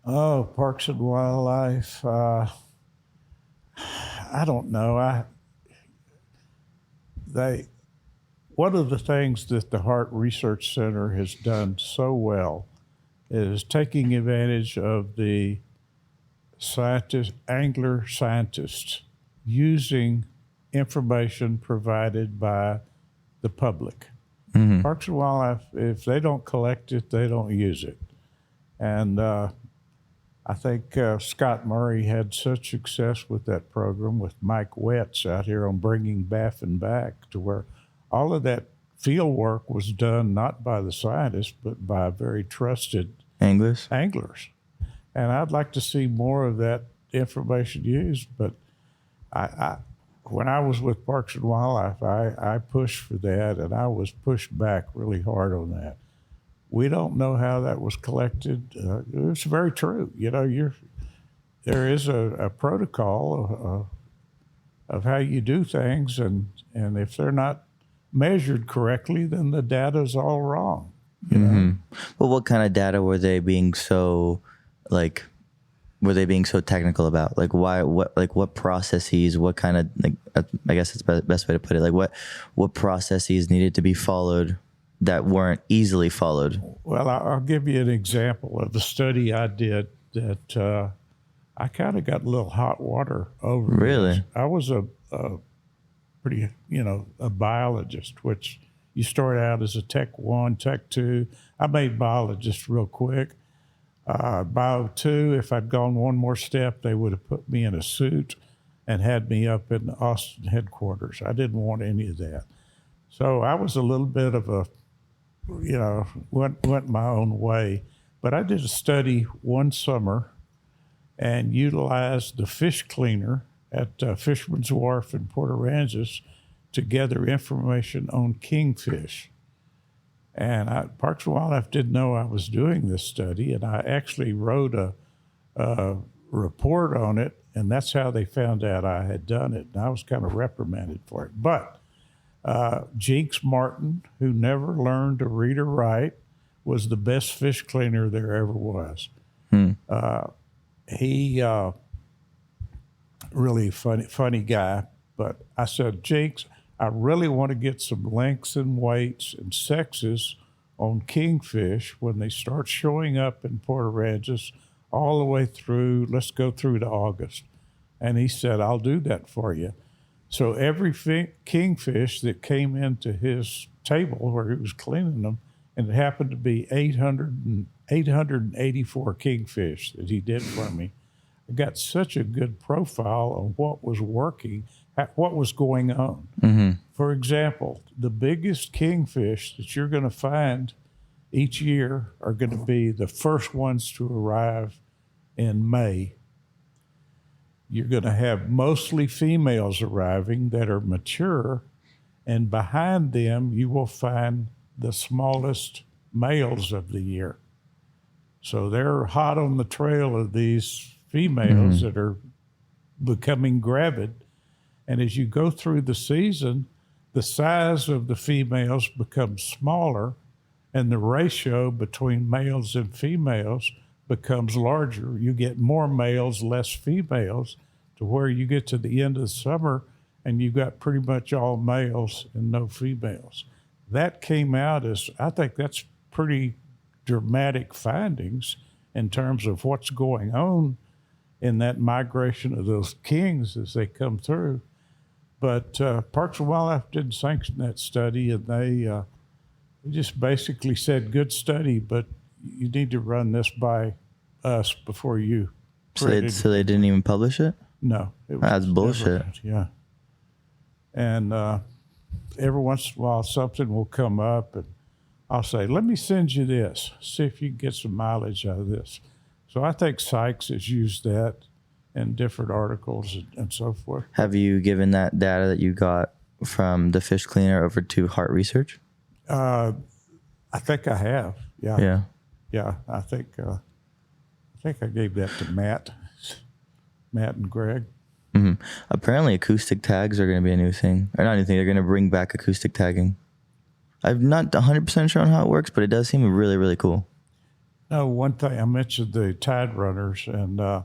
Oh, Parks and Wildlife. I don't know. They One of the things that the Hart Research Center has done so well is taking advantage of the angler scientists using information provided by the public. Parks and Wildlife, if they don't collect it, they don't use it. And I think Scott Murray had such success with that program with Mike Wetz out here on bringing Baffin back, to where all of that field work was done not by the scientists, but by very trusted Anglers? And I'd like to see more of that information used. But when I was with Parks and Wildlife, I pushed for that, and I was pushed back really hard on that. We don't know how that was collected. It's very true. There is a protocol of how you do things, and if they're not measured correctly, then the data's all wrong. Well, what kind of data were they being so technical about? Like, why? What processes? What kind of I guess it's the best way to put it. Like, what processes needed to be followed that weren't easily followed? Well, I'll give you an example of the study I did that I kind of got a little hot water over. Really? This. I was a pretty, a biologist, which you start out as a Tech 1, Tech 2. I made biologist real quick. Bio 2, if I'd gone one more step, they would have put me in a suit and had me up in the Austin headquarters. I didn't want any of that. So I was a little bit of a, went my own way. But I did a study one summer and utilized the fish cleaner at Fisherman's Wharf in Port Aransas to gather information on kingfish. And Parks and Wildlife didn't know I was doing this study, and I actually wrote a report on it, and that's how they found out I had done it. And I was kind of reprimanded for it. But Jinx Martin, who never learned to read or write, was the best fish cleaner there ever was. He really funny guy. But I said, Jinx, I really want to get some lengths and weights and sexes on kingfish when they start showing up in Port Aransas all the way through, let's go through to August. And he said, I'll do that for you. So every kingfish that came into his table where he was cleaning them, and it happened to be 884 kingfish that he did for me, I got such a good profile on what was working, what was going on. For example, the biggest kingfish that you're going to find each year are going to be the first ones to arrive in May. You're going to have mostly females arriving that are mature, and behind them you will find the smallest males of the year. So they're hot on the trail of these females that are becoming gravid. And as you go through the season, the size of the females becomes smaller, and the ratio between males and females becomes larger. You get more males, less females, to where you get to the end of the summer and you've got pretty much all males and no females. That came out as, I think that's pretty dramatic findings in terms of what's going on in that migration of those kings as they come through. But Parks and Wildlife didn't sanction that study, and they just basically said, good study, but you need to run this by us before you. So they didn't even publish it? No. That's bullshit. Yeah. And every once in a while, something will come up, and I'll say, let me send you this. See if you can get some mileage out of this. So I think Sykes has used that in different articles and so forth. Have you given that data that you got from the fish cleaner over to Hart Research? I think I have. Yeah. Yeah. I think I gave that to Matt and Greg. Apparently acoustic tags are going to be a new thing. Or not anything. They're going to bring back acoustic tagging. I'm not 100% sure on how it works, but it does seem really, really cool. Oh, one thing I mentioned the tide runners, and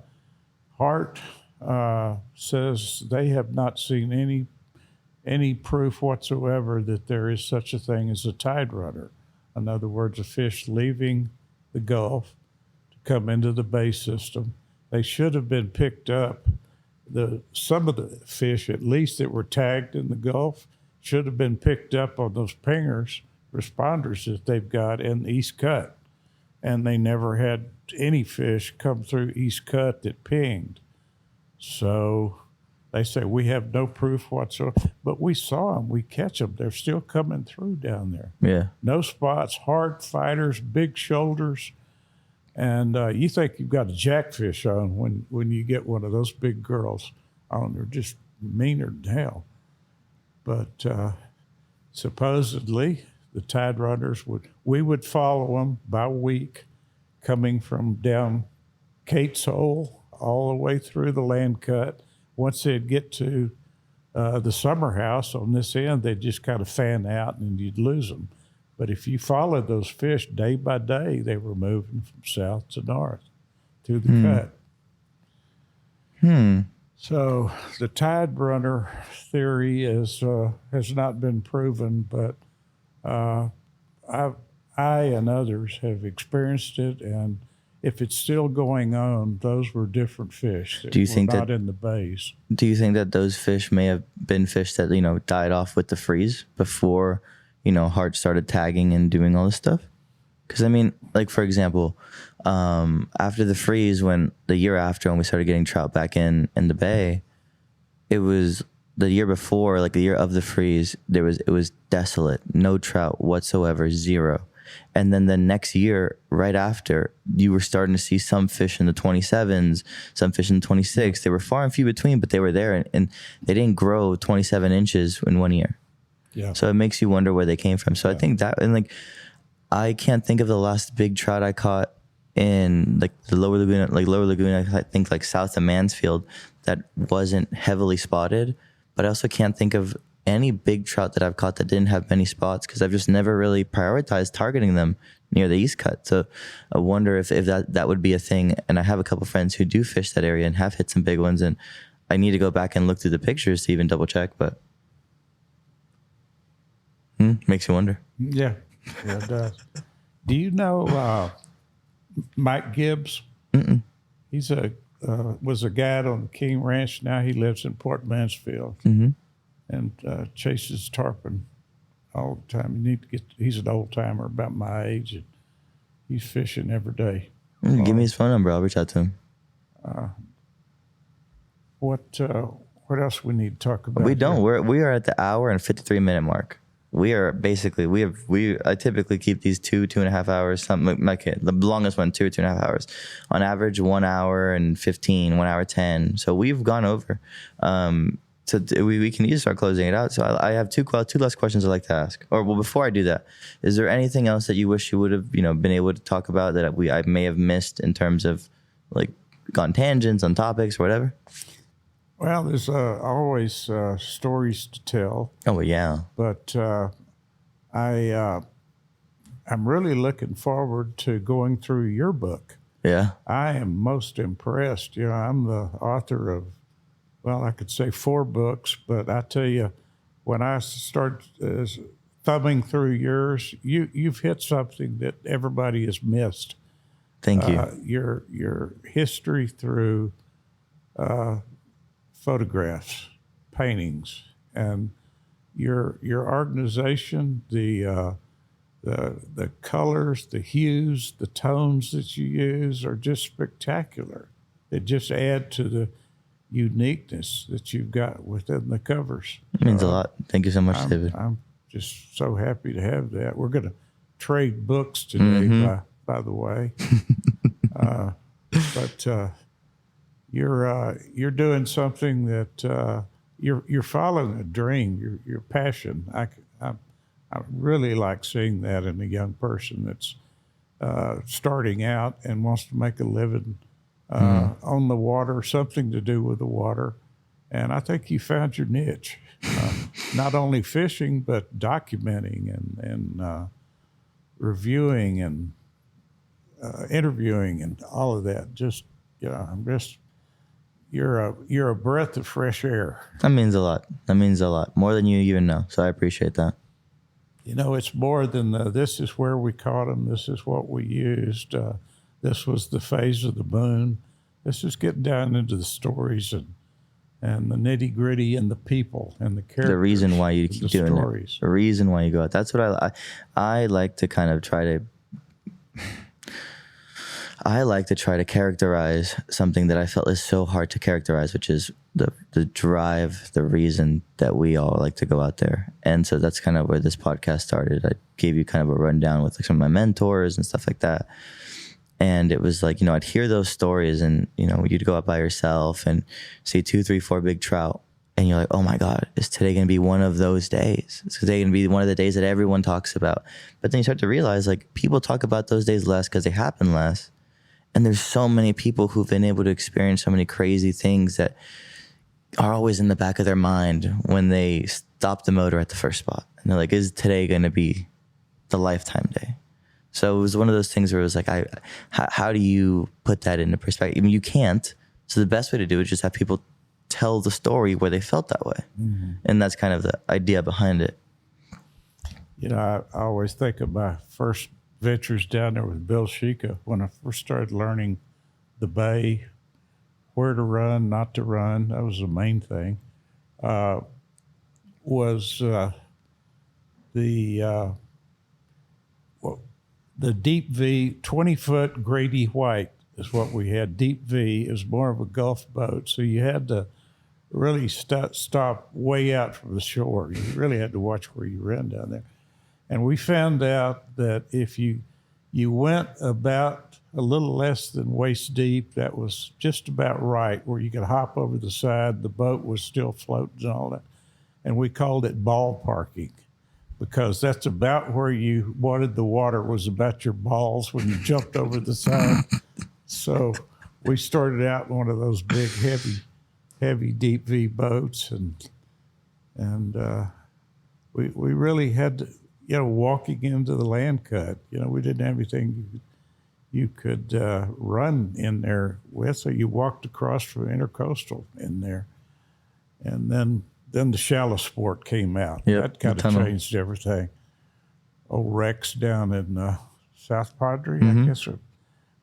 Hart says they have not seen any proof whatsoever that there is such a thing as a tide runner. In other words, a fish leaving the Gulf to come into the bay system. They should have been picked up. Some of the fish, at least that were tagged in the Gulf, should have been picked up on those pingers, responders that they've got in the East Cut. And they never had any fish come through East Cut that pinged. So they say we have no proof whatsoever, but we saw them. We catch them. They're still coming through down there. Yeah. No spots, hard fighters, big shoulders. And you think you've got a jackfish on when you get one of those big girls on. They're just meaner than hell. But supposedly the tide runners we would follow them by week, coming from down Kate's Hole all the way through the land cut. Once they'd get to the summer house on this end, they'd just kind of fan out and you'd lose them. But if you followed those fish day by day, they were moving from south to north through the cut. So the tide runner theory has not been proven, but I and others have experienced it, and if it's still going on, those were different fish that were not in the bays. Do you think that those fish may have been fish that, died off with the freeze before, Hart started tagging and doing all this stuff? Because, like, for example, after the freeze, the year after when we started getting trout back in the bay, it was the year before, like the year of the freeze, it was desolate, no trout whatsoever, zero. And then the next year, right after, you were starting to see some fish in the 27s, some fish in the 26. They were far and few between, but they were there, and they didn't grow 27 inches in 1 year. Yeah. So it makes you wonder where they came from. So I think that, and like, I can't think of the last big trout I caught in like the lower lagoon, I think like south of Mansfield, that wasn't heavily spotted. But I also can't think of any big trout that I've caught that didn't have many spots, because I've just never really prioritized targeting them near the East Cut. So I wonder if that would be a thing. And I have a couple friends who do fish that area and have hit some big ones, and I need to go back and look through the pictures to even double check, but makes you wonder. Yeah, it does. Do you know Mike Gibbs? Mm-mm. He's was a guide on the King Ranch. Now he lives in Port Mansfield and chases tarpon all the time. You need to he's an old timer about my age, and he's fishing every day. Give me his phone number. I'll reach out to him. What else we need to talk about? We don't. We are at the hour and 53-minute mark. We are basically, I typically keep these 2.5 hours, something like the longest one, 2.5 hours. On average, 1 hour and 15, 1 hour 10. So we've gone over. So we can either start closing it out. So I have two last questions I'd like to ask. Or, well, before I do that, is there anything else that you wish you would have, been able to talk about that I may have missed in terms of like gone tangents on topics or whatever? Well, there's always stories to tell. Oh, yeah. But I'm really looking forward to going through your book. Yeah. I am most impressed. I'm the author of, well, I could say 4 books, but I tell you, when I start thumbing through yours, you've hit something that everybody has missed. Thank you. Your history through photographs, paintings, and your organization, the colors, the hues, the tones that you use are just spectacular. It just add to the uniqueness that you've got within the covers. It means a lot. Thank you so much, David. I'm just so happy to have that. We're going to trade books today, by the way. But you're doing something that you're following a dream, your passion. I really like seeing that in a young person that's starting out and wants to make a living on the water, something to do with the water. And I think you found your niche, not only fishing, but documenting and reviewing and interviewing and all of that. Just, I'm just, you're a breath of fresh air. That means a lot. That means a lot. More than you even know. So I appreciate that. It's more than this is where we caught them. This is what we used. This was the phase of the moon. This is getting down into the stories and the nitty gritty and the people and the characters. The reason why you keep doing it. The reason why you go out. That's what I like to kind of try to. I like to try to characterize something that I felt is so hard to characterize, which is the drive, the reason that we all like to go out there. And so that's kind of where this podcast started. I gave you kind of a rundown with like some of my mentors and stuff like that. And it was like, I'd hear those stories and, you'd go out by yourself and see 2, 3, 4 big trout. And you're like, oh my God, is today going to be one of those days? Is today going to be one of the days that everyone talks about? But then you start to realize like people talk about those days less because they happen less. And there's so many people who've been able to experience so many crazy things that are always in the back of their mind when they stop the motor at the first spot. And they're like, is today going to be the lifetime day? So it was one of those things where it was like, how do you put that into perspective? I mean, you can't. So the best way to do it is just have people tell the story where they felt that way. Mm-hmm. And that's kind of the idea behind it. I always think of my first ventures down there with Bill Sheika when I first started learning the bay, where to run, not to run. That was the main thing. The deep V, 20-foot Grady White is what we had. Deep V is more of a Gulf boat, so you had to really stop way out from the shore. You really had to watch where you ran down there. And we found out that if you went about a little less than waist deep, that was just about right, where you could hop over the side, the boat was still floating and all that. And we called it ballparking because that's about where you wanted the water, was about your balls when you jumped over the side. So we started out in one of those big, heavy deep V boats, and we really had to, walking into the land cut, we didn't have anything you could run in there with, so you walked across from Intercoastal in there. And then the shallow sport came out. Yep, that kind of changed everything. Old Rex down in South Padre, I guess,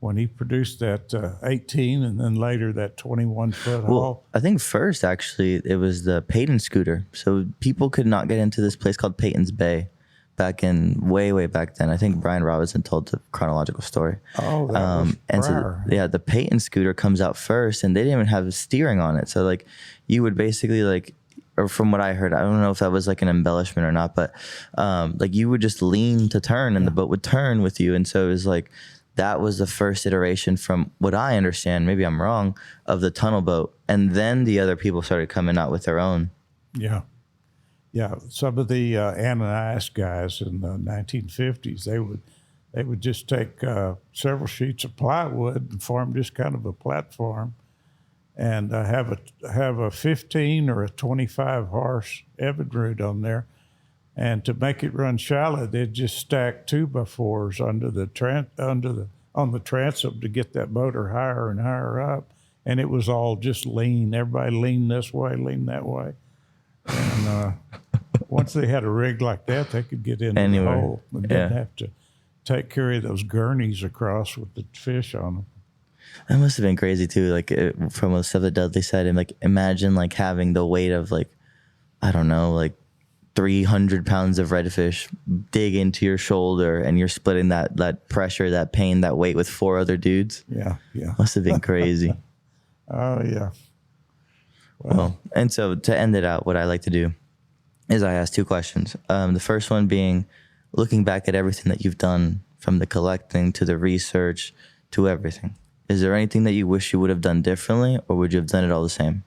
when he produced that 18 and then later that 21-foot haul. I think first, actually, it was the Peyton scooter. So people could not get into this place called Peyton's Bay. Back in way back then. I think Brian Robinson told the chronological story. Oh, that was and so the Peyton scooter comes out first, and they didn't even have steering on it. So like you would basically like, or from what I heard, I don't know if that was like an embellishment or not, but like you would just lean to turn, and the boat would turn with you. And so it was like that was the first iteration, from what I understand, maybe I'm wrong, of the tunnel boat, and then the other people started coming out with their own. Yeah. Yeah, some of the Ananias guys in the 1950s, they would just take several sheets of plywood and form just kind of a platform, and have a 15 or a 25 horse Evinrude on there, and to make it run shallow, they'd just stack 2x4s on the transom to get that motor higher and higher up, and it was all just lean. Everybody lean this way, lean that way, and once they had a rig like that, they could get in the hole and didn't have to take care of those gurneys across with the fish on them. That must have been crazy too. Like from the stuff that Dudley said, and like imagine like having the weight of like, I don't know, like 300 pounds of redfish dig into your shoulder, and you're splitting that pressure, that pain, that weight with 4 other dudes. Yeah. Must have been crazy. Oh yeah. Well, and so to end it out, what I like to do is I ask 2 questions. The first one being, looking back at everything that you've done, from the collecting to the research to everything, is there anything that you wish you would have done differently, or would you have done it all the same?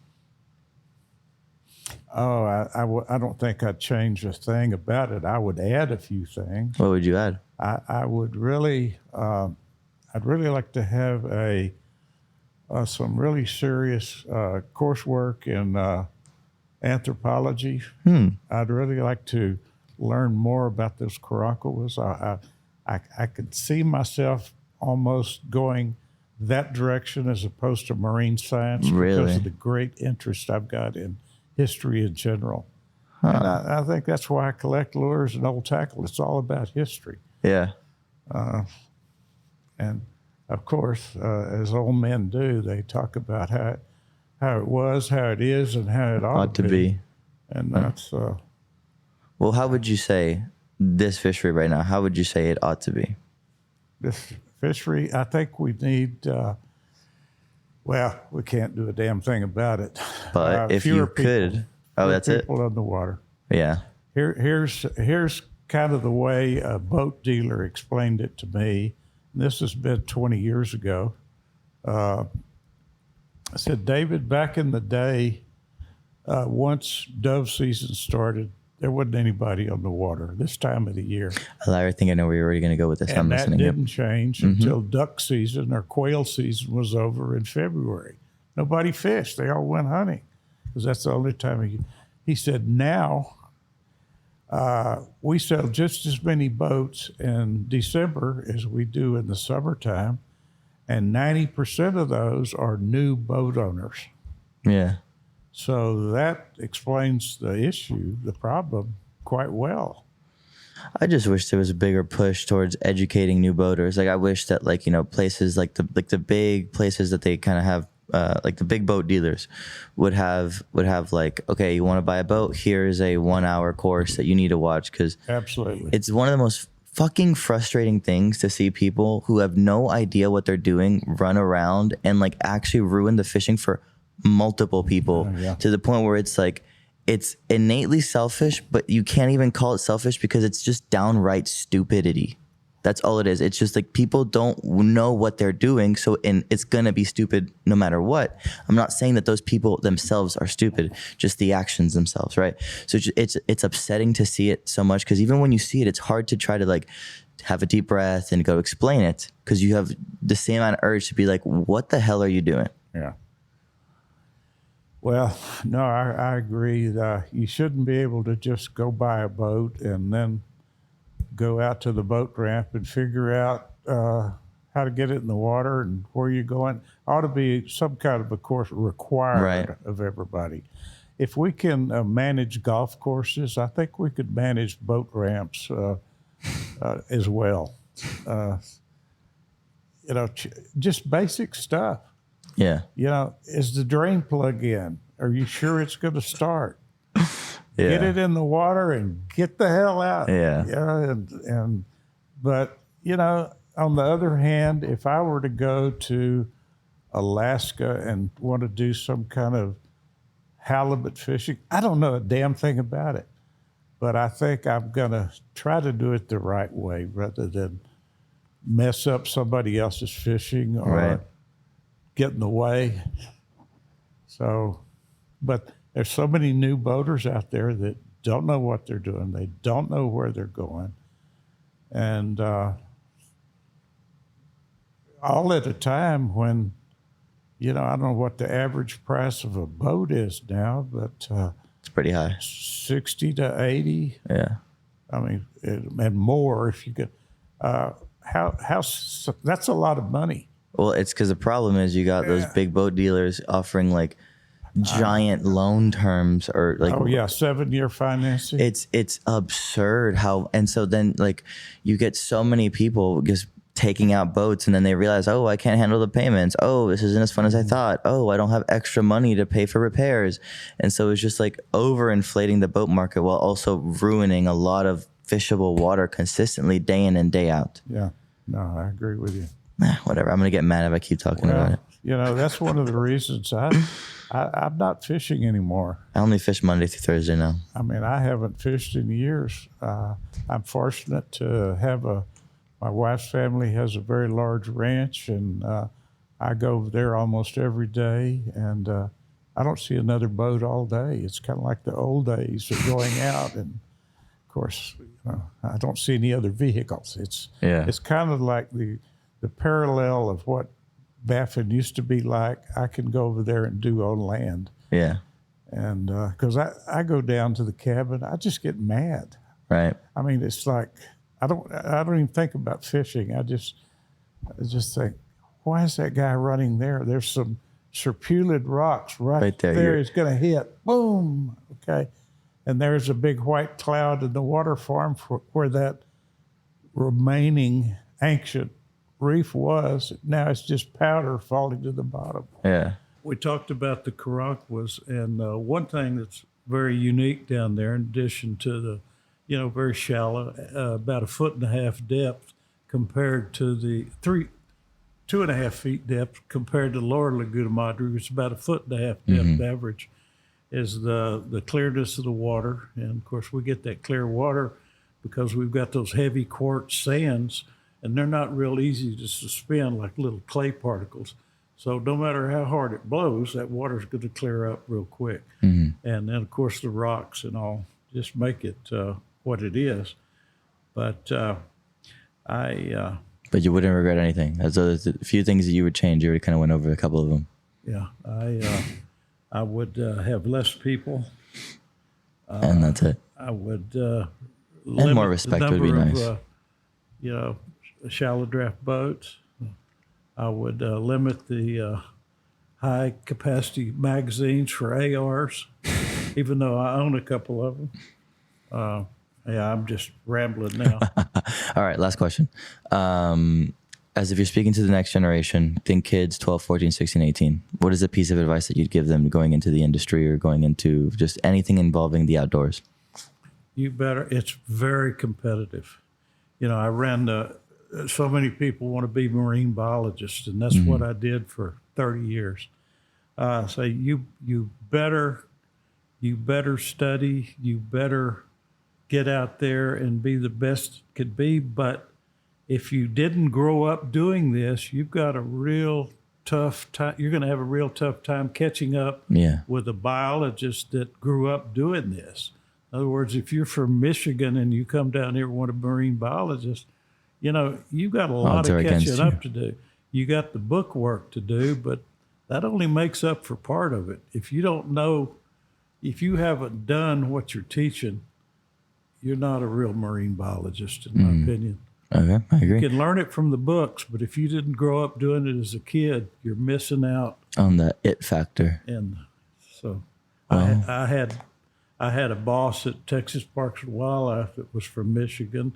Oh, I don't think I'd change a thing about it. I would add a few things. What would you add? I would really, I'd really like to have some really serious coursework in anthropology. I'd really like to learn more about those Caracalas. I could see myself almost going that direction as opposed to marine science Really? because of the great interest I've got in history in general. Huh. And I think that's why I collect lures and old tackle. It's all about history. Yeah. And of course, as old men do, they talk about how it was, how it is, and how it ought to be. And that's well, how would you say this fishery right now? How would you say it ought to be? this fishery. I think we need. Well, we can't do a damn thing about it. But if you could, that's it. People on the water. Yeah. Here's kind of the way a boat dealer explained it to me. This has been 20 years ago. I said, David, back in the day, once dove season started, there wasn't anybody on the water this time of the year. I think I know where you're already going to go with this. And that didn't change until duck season or quail season was over in February. Nobody fished. They all went hunting because that's the only time of year. He said, now we sell just as many boats in December as we do in the summertime, and 90% of those are new boat owners. Yeah. So that explains the issue, the problem, quite well. I just wish there was a bigger push towards educating new boaters. Like I wish that, like, you know, places like the big places that they kind of have, like the big boat dealers would have like, okay, you want to buy a boat? Here's a 1 hour course that you need to watch, because absolutely, it's one of the most fucking frustrating things to see people who have no idea what they're doing run around and like actually ruin the fishing for multiple people to the point where it's like it's innately selfish, but you can't even call it selfish because it's just downright stupidity. That's all it is. It's just like people don't know what they're doing, so it's gonna be stupid no matter what. I'm not saying that those people themselves are stupid, just the actions themselves, right? So it's upsetting to see it so much, because even when you see it, it's hard to try to like have a deep breath and go explain it, because you have the same amount of urge to be like, what the hell are you doing? Yeah. Well, no, I agree. You shouldn't be able to just go buy a boat and then go out to the boat ramp and figure out how to get it in the water and where you're going. Ought to be some kind of a course required of everybody. If we can manage golf courses, I think we could manage boat ramps as well. You know, just basic stuff. Yeah. You know, is the drain plug in? Are you sure it's going to start? Yeah. Get it in the water and get the hell out. Yeah. But, you know, on the other hand, if I were to go to Alaska and want to do some kind of halibut fishing, I don't know a damn thing about it. But I think I'm going to try to do it the right way rather than mess up somebody else's fishing or get in the way. So, but there's so many new boaters out there that don't know what they're doing. They don't know where they're going. And all at a time when, you know, I don't know what the average price of a boat is now, but it's pretty high. 60 to 80. Yeah. I mean, and more if you could. That's a lot of money. Well, it's because the problem is you got those big boat dealers offering like giant loan terms or like 7-year financing. It's absurd how, and so then like you get so many people just taking out boats and then they realize, oh, I can't handle the payments. Oh, this isn't as fun as I thought. Oh, I don't have extra money to pay for repairs. And so it's just like overinflating the boat market while also ruining a lot of fishable water consistently day in and day out. Yeah, no, I agree with you. Whatever. I'm going to get mad if I keep talking about it. You know, that's one of the reasons I'm not fishing anymore. I only fish Monday through Thursday now. I mean, I haven't fished in years. I'm fortunate to have my wife's family has a very large ranch, and I go over there almost every day, and I don't see another boat all day. It's kind of like the old days of going out, and of course, you know, I don't see any other vehicles. It's kind of like the parallel of what Baffin used to be like. I can go over there and do on land. Yeah. And because I go down to the cabin, I just get mad. Right. I mean, it's like I don't even think about fishing. I just think, why is that guy running there? There's some serpulid rocks right there. He's going to hit. Boom. Okay. And there's a big white cloud in the water farm where that remaining ancient reef was. Now it's just powder falling to the bottom. Yeah. We talked about the Karankawas, and one thing that's very unique down there, in addition to the, very shallow, about 1.5 foot depth compared to the 2.5 feet depth compared to lower Laguna Madre, which is about 1.5 foot depth average, is the clearness of the water. And of course, we get that clear water because we've got those heavy quartz sands, and they're not real easy to suspend like little clay particles. So no matter how hard it blows, that water's going to clear up real quick. And then, of course, the rocks and all just make it what it is. But But you wouldn't regret anything. There's a few things that you would change. You already kind of went over a couple of them. Yeah, I would have less people. And that's it. I would And more respect would be nice. Shallow draft boats. I would limit the high capacity magazines for ARs, even though I own a couple of them. Yeah, I'm just rambling now. All right, last question. As if you're speaking to the next generation, think kids 12, 14, 16, 18. What is a piece of advice that you'd give them going into the industry or going into just anything involving the outdoors? It's very competitive. I ran so many people want to be marine biologists, and that's what I did for 30 years. So you better study, you better get out there and be the best could be. But if you didn't grow up doing this, you've got a real tough time. You're going to have a real tough time catching up with a biologist that grew up doing this. In other words, if you're from Michigan and you come down here and want a marine biologist, you've got a lot of catching up to do. You got the book work to do, but that only makes up for part of it. If you don't know, if you haven't done what you're teaching, you're not a real marine biologist, in my opinion. Okay, I agree. You can learn it from the books, but if you didn't grow up doing it as a kid, you're missing out on the it factor. And so, I had a boss at Texas Parks and Wildlife that was from Michigan,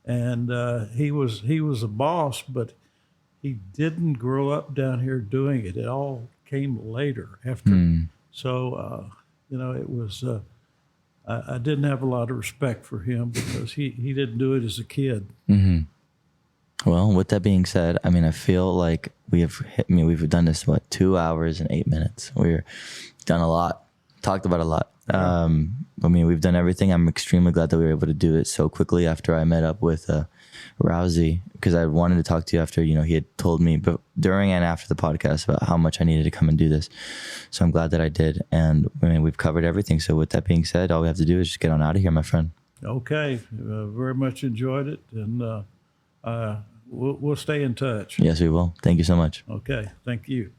and he was a boss, but he didn't grow up down here doing it. It all came later after. So, it was. I didn't have a lot of respect for him because he didn't do it as a kid. Well, with that being said, I feel like we've done this, 2 hours and 8 minutes. We've done a lot, talked about a lot. We've done everything. I'm extremely glad that we were able to do it so quickly after I met up with Rousey, because I wanted to talk to you after, he had told me, but during and after the podcast, about how much I needed to come and do this. So I'm glad that I did. And we've covered everything. So with that being said, all we have to do is just get on out of here, my friend. Okay. Very much enjoyed it. And we'll stay in touch. Yes, we will. Thank you so much. Okay. Thank you.